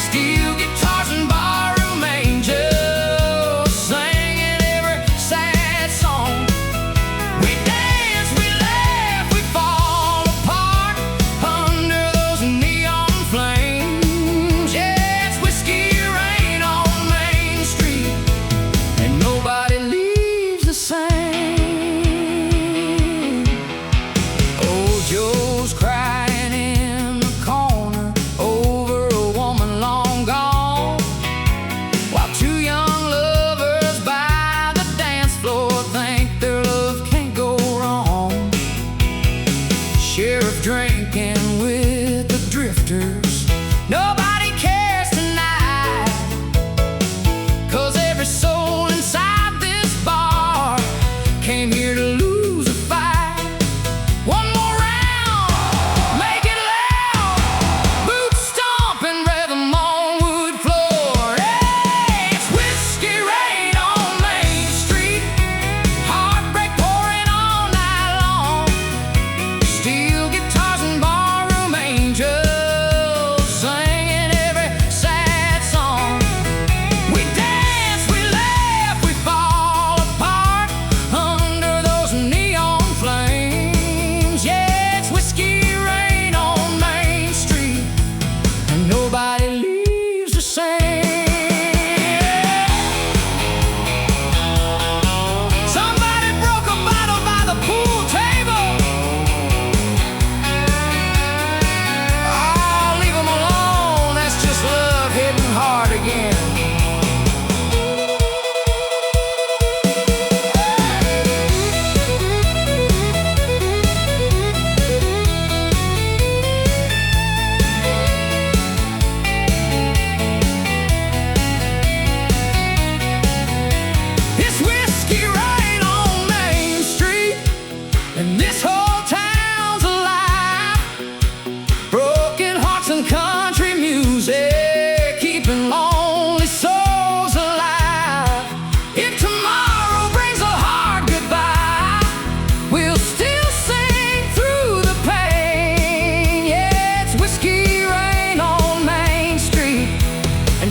Steel guitars and barroom angels singing every sad song. We dance, we laugh, we fall apart under those neon flames. Yeah, it's whiskey rain on Main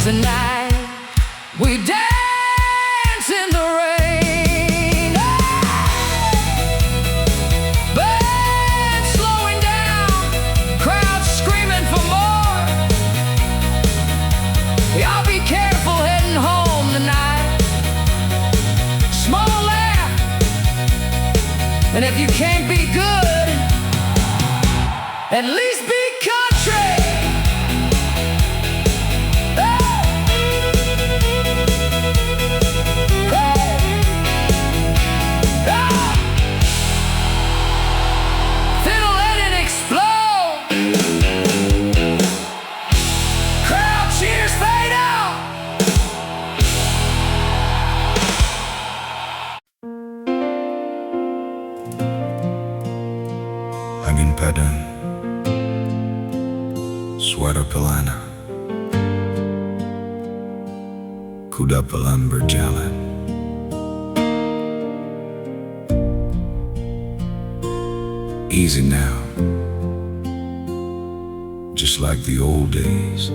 Tonight we dance in the rain. Band slowing down, crowd screaming for more. Y'all be careful heading home tonight. Small laugh, and if you can't be good, at least be country. Angin padang, suara pelana, kuda pelan berjalan. Easy now, just like the old days.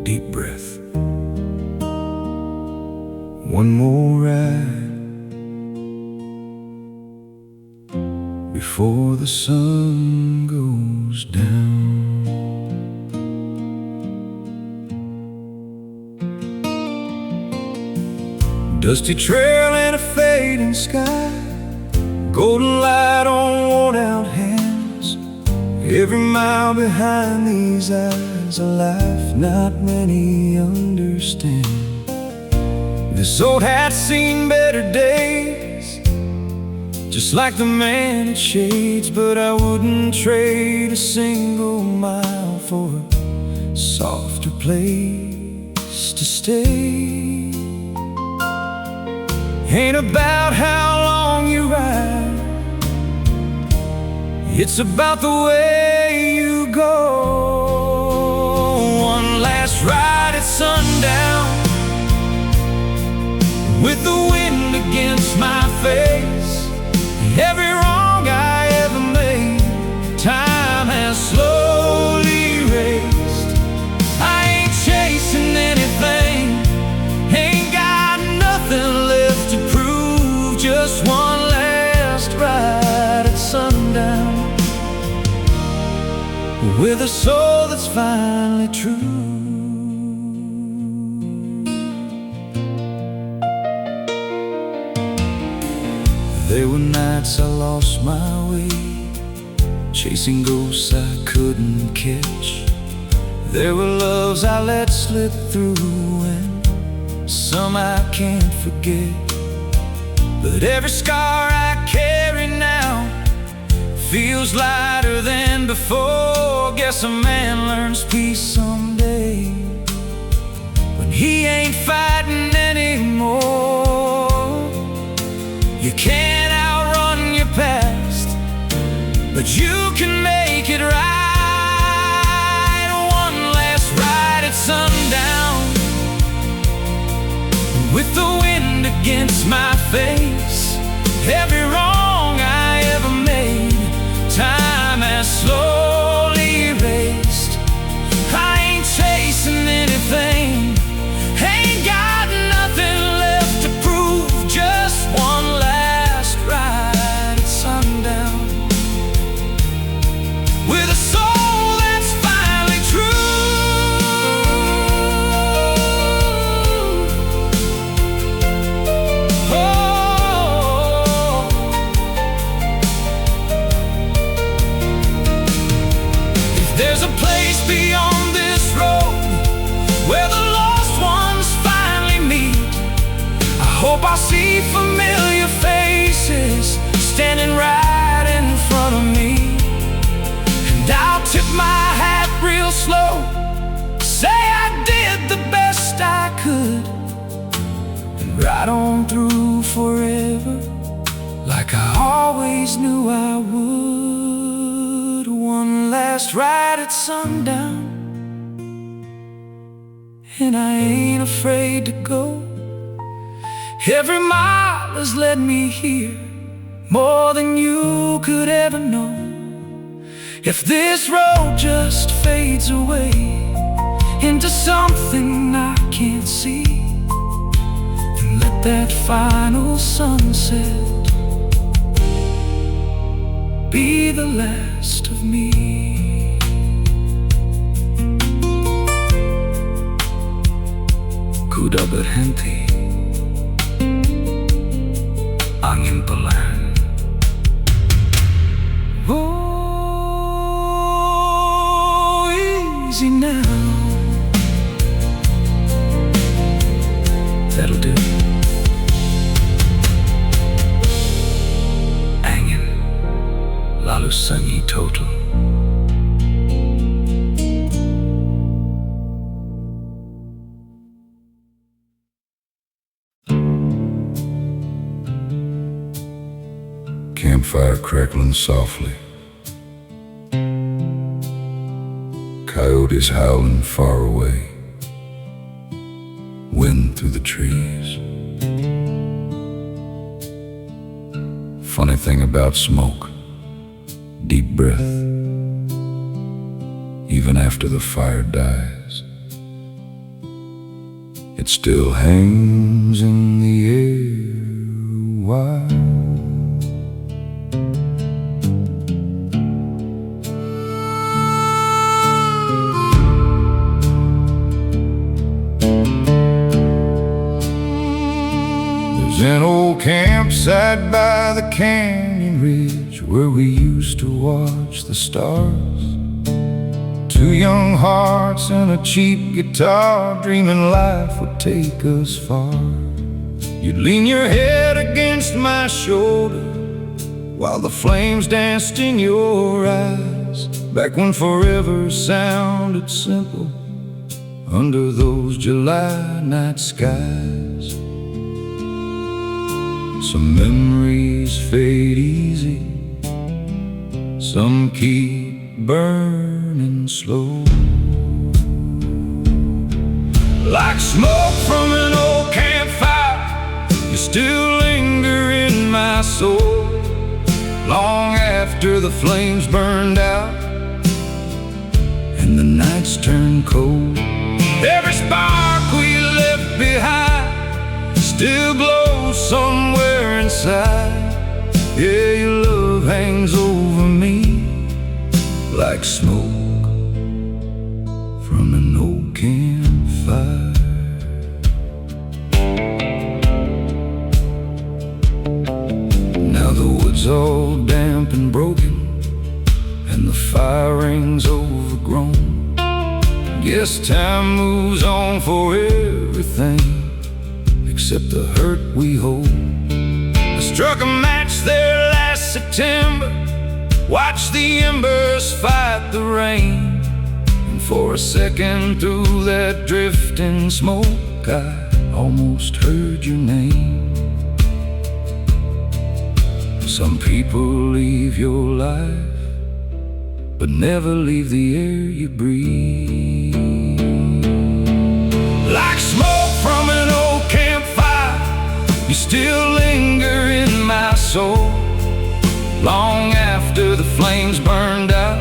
Deep breath, one more ride before the sun goes down. Dusty trail and a fading sky, golden light on worn-out hands. Every mile behind these eyes, a life not many understand. This old hat's seen better days, just like the man it shades, but I wouldn't trade a single mile for a softer place to stay. Ain't about how long you ride, it's about the way you go. One last ride at sundown, with the wind against my face. Every wrong I ever made, time has slowly erased. I ain't chasing anything, ain't got nothing left to prove. Just one last ride at sundown, with a soul that's finally true. There were nights I lost my way, chasing ghosts I couldn't catch. There were loves I let slip through, and some I can't forget. But every scar I carry now feels lighter than before. Guess a man learns peace someday, when he ain't fighting anymore. You can't outrun your past, but you can make it right. One last ride at sundown, with the wind against my face. Every wrong I ever made, time has slowly erased. I ain't chasing anything, ain't got nothing left to prove. Just one last ride at sundown, with a soul that's finally true. Oh, if there's a place beyond this road where the lost ones finally meet, I hope I'll see familiar faces standing right in front of me. And I'll tip my hat real slow, say I did the best I could, and ride on through forever, like I always knew I would. One last ride at sundown, and I ain't afraid to go. Every mile has led me here, more than you could ever know. If this road just fades away in into something I can't see, and let that final sunset be the last of me. Kuda berhenti, angin pelan. Oh, easy now. That'll do. Angin, lalu sunyi total. Campfire crackling softly, coyotes howling far away, wind through the trees. Funny thing about smoke, deep breath, even after the fire dies, it still hangs in the air. Why? There's an old campsite by the canyon ridge where we used to watch the stars. Two young hearts and a cheap guitar, dreaming life would take us far. You'd lean your head against my shoulder while the flames danced in your eyes, back when forever sounded simple under those July night skies. Some memories fade easy, some keep burning slow, like smoke from an old campfire. You still linger in my soul, long after the flames burned out and the nights turned cold. Every spark we left behind still glows somewhere inside. Yeah, your love hangs over me like smoke from an old campfire. Now the wood's all damp and broken, and the fire ring's overgrown. Guess time moves on for everything except the hurt we hold. I struck a match there last September, watched the embers fight the rain, and for a second through that drifting smoke I almost heard your name. Some people leave your life, but never leave the air you breathe. Like smoke from an old campfire, you still linger in my soul, long after the flames burned out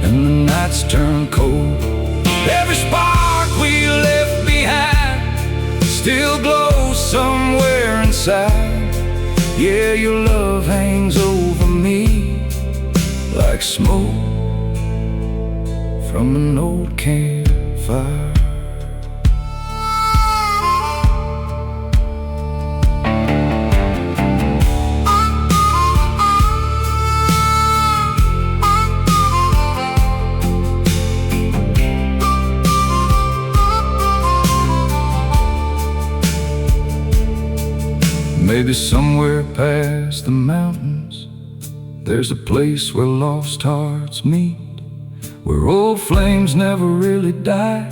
and the nights turned cold. Every spark we left behind still glows somewhere inside. Yeah, your love hangs over me like smoke from an old campfire. Maybe somewhere past the mountains there's a place where lost hearts meet, where old flames never really die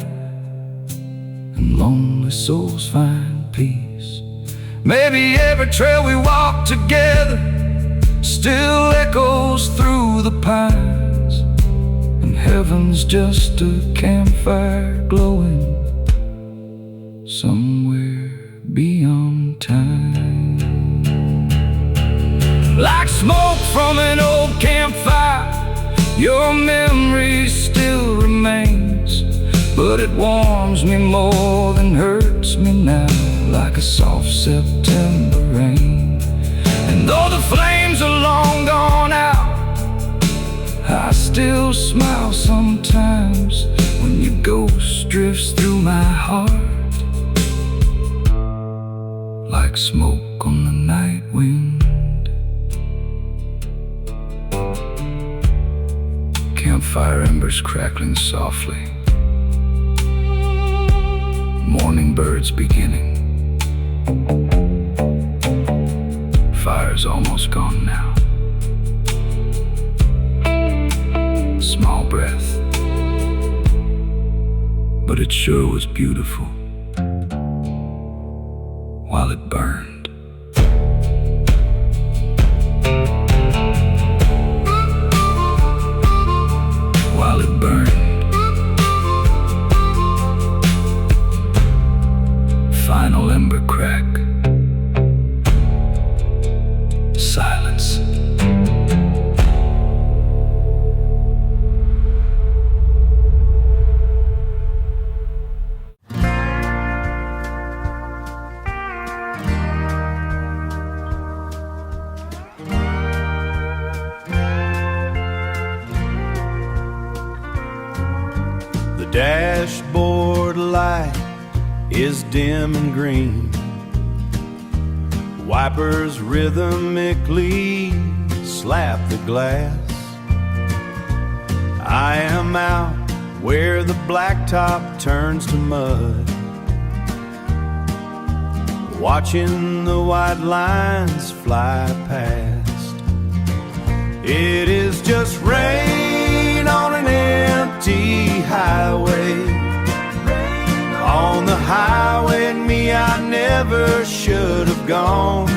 and lonely souls find peace. Maybe every trail we walk together still echoes through the pines, and heaven's just a campfire glowing somewhere beyond time. Like smoke from an old campfire, your memory still remains but it warms me more than hurts me now, like a soft September rain. And though the flames are long gone out, I still smile sometimes when your ghost drifts through my heart, like smoke on the night wind. Campfire embers crackling softly, morning birds beginning. Fire's almost gone now. Small breath, but it sure was beautiful while it burned. While it burned. Final ember crack. Silence. The dashboard light is dim and green. Wipers rhythmically slap the glass. I am out where the blacktop turns to mud, watching the white lines fly past. It is just rain on an empty highway. On the highway and me, I never should have gone.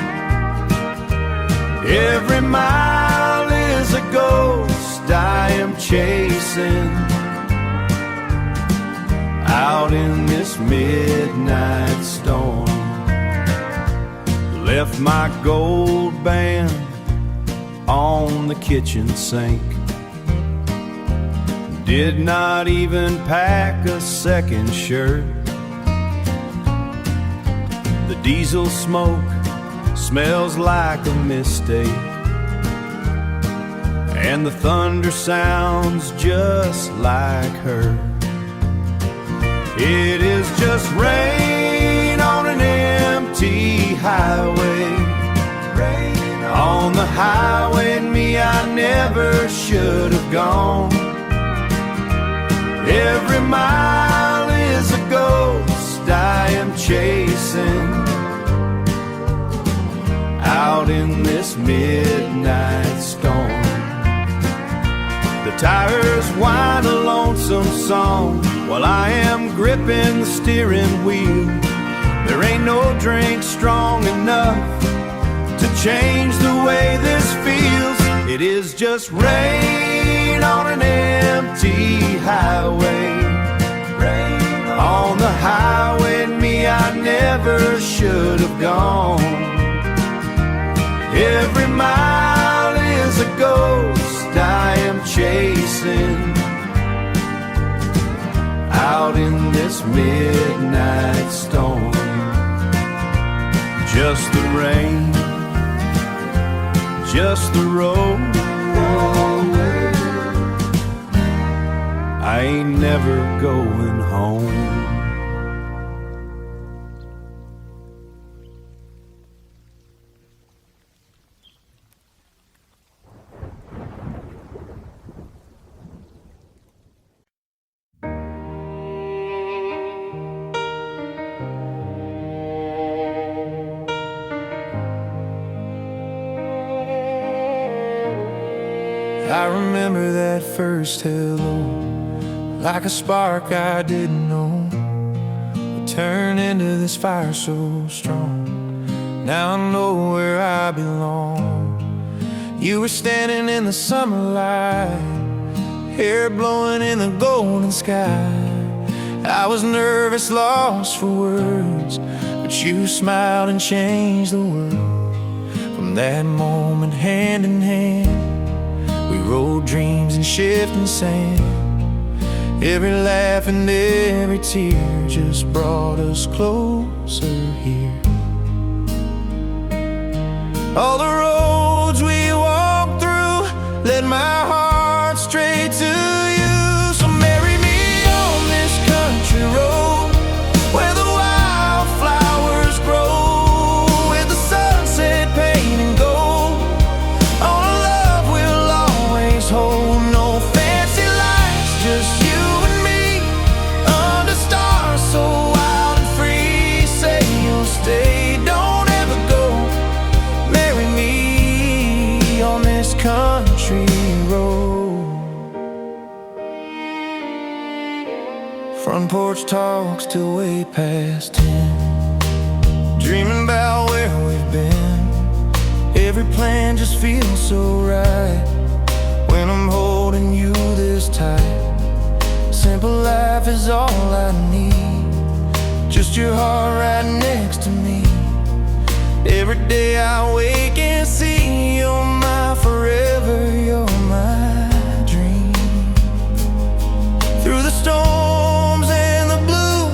Every mile is a ghost I am chasing, out in this midnight storm. Left my gold band on the kitchen sink, did not even pack a second shirt. The diesel smoke smells like a mistake, and the thunder sounds just like her. It is just rain on an empty highway. On the highway and me, I never should have gone. Every mile is a ghost I am chasing, out in this midnight storm. The tires whine a lonesome song while I am gripping the steering wheel. There ain't no drink strong enough to change the way this feels. It is just rain on an empty highway. On the highway and me, I never should have gone. Every mile is a ghost I am chasing, out in this midnight storm. Just the rain, just the road. I ain't never going home. I remember that first hello, like a spark I didn't know, would turn into this fire so strong. Now I know where I belong. You were standing in the summer light, hair blowing in the golden sky. I was nervous, lost for words, but you smiled and changed the world. From that moment, hand in hand, we rode dreams in shifting sand. Every laugh and every tear just brought us closer here. All the roads we walked through led my heart straight to you. So marry me on this country road where the wildflowers grow, with the sunset painting gold on a love we'll always hold. No fancy lights, just you and me under stars so wild and free. Say you'll stay, don't ever go. Marry me on this country road. Front porch talks till way past 10, dreaming about where we've been. Every plan just feels so right when I'm holding you this tight. Simple life is all I need, just your heart right next to me. Every day I wake and see you're my forever, you're my dream. Through the storms and the blue,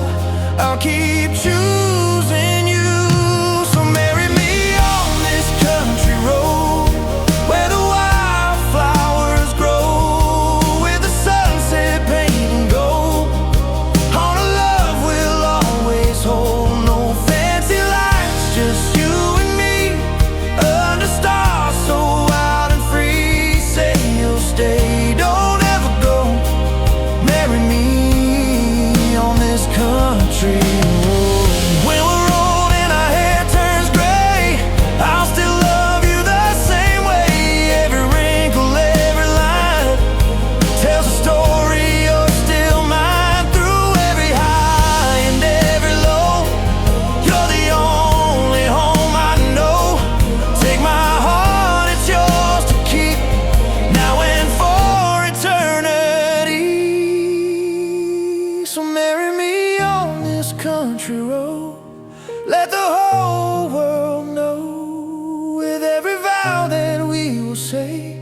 I'll keep choosing you. So marry me on this country road where the wildflowers grow, with the sunset painting gold on a love we'll always hold. No fancy lights, just you and me under stars so wild and free. Say you'll stay, don't ever go. Marry me on this country road. When we're old and our hair turns gray, I'll still love you the same way. Every wrinkle, every line tells a story. You're still mine through every high and every low. You're the only home I know. Take my heart, it's yours to keep now and for eternity. So marry me on this country road. Let the whole world know, with every vow that we will say,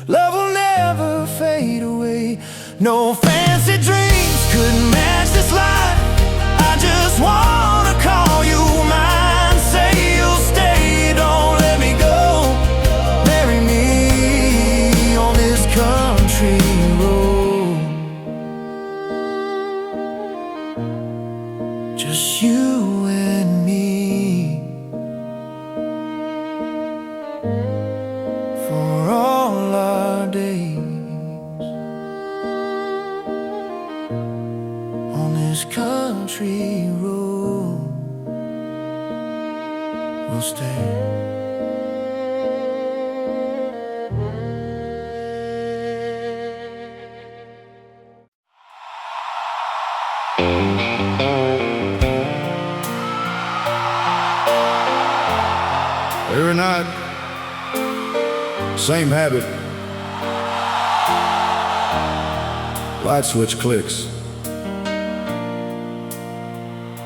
love will never fade away. No fancy dreams could match this life. I just wanna call you mine. Say you'll stay, don't let me go. Marry me on this country road. Just you and me for all our days on this country road. We'll stay. Every night, same habit. Light switch clicks.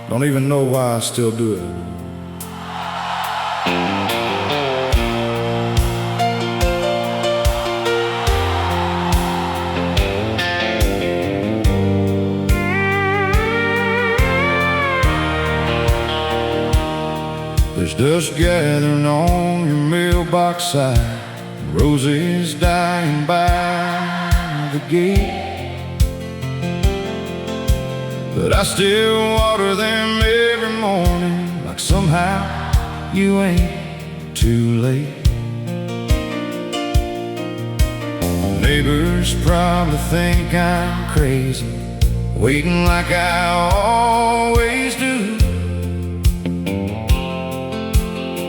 Don't even know why I still do it. There's dust gathering on your mailbox side, roses dying by the gate, but I still water them every morning, like somehow you ain't too late. Neighbors probably think I'm crazy, waiting like I always do,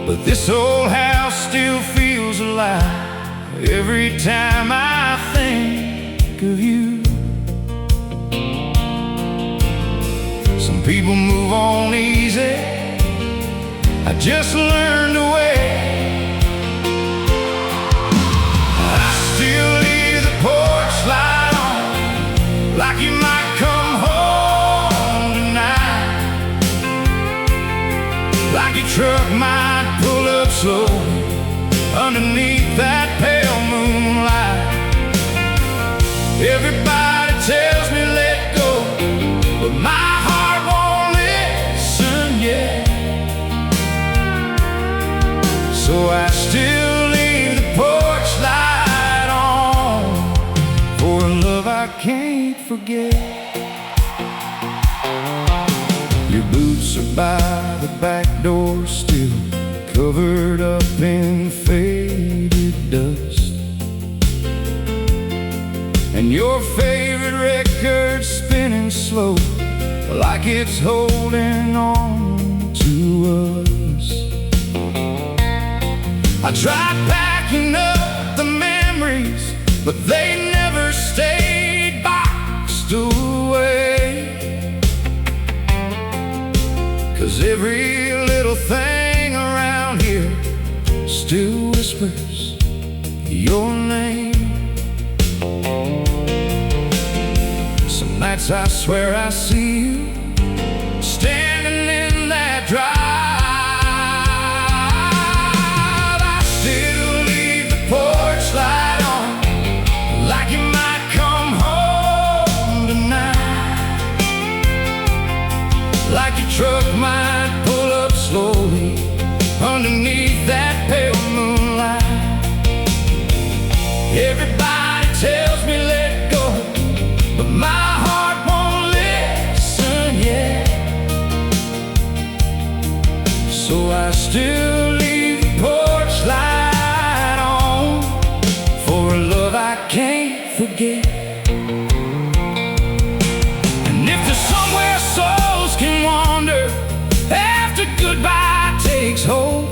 but this old house still feels alive every time I think of you. Some people move on easy, I just learned to wait. I still leave the porch light on, like you might come home tonight, like your truck might pull up slow underneath that pale moonlight. Everybody tells me I can't forget. Your boots are by the back door still, covered up in faded dust, and your favorite record spinning slow, like it's holding on to us. I tried packing up the memories, but they never stayed boxed away. 'Cause every little thing around here still whispers your name. Some nights I swear I see you standing in that drive. I still leave the porch light on, like you might come home tonight, like your truck might pull up slowly underneath that pale moonlight. Everybody tells me let go, but my heart won't listen yet. So I still leave the porch light on for a love I can't forget. And if there's somewhere souls can wander after goodbye takes hold,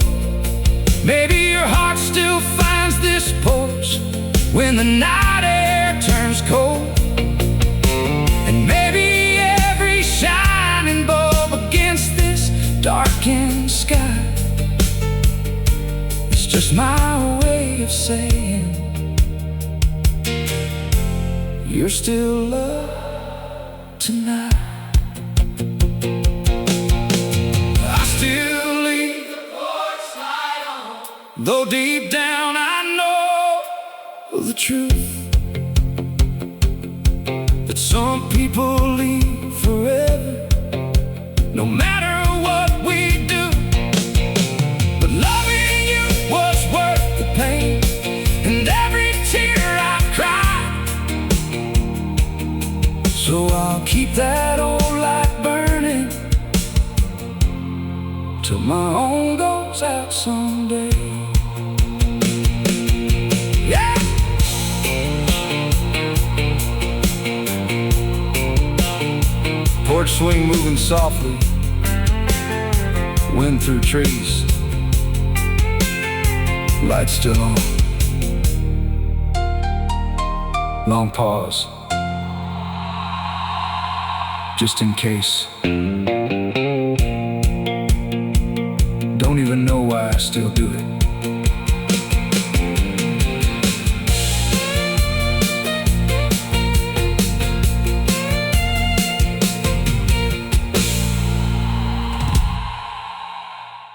maybe your heart still finds this porch when the night air turns cold. And maybe every shining bulb against this darkened sky is just my way of saying you're still loved tonight. I still leave the porch light on, though deep down I know the truth, that some people leave forever, no matter what we do. But loving you was worth the pain and every tear I cried. So I'll keep that old light burning till my own goes out someday. Yeah! Porch swing moving softly, wind through trees, light still on. Long pause, just in case. Don't even know why I still do it.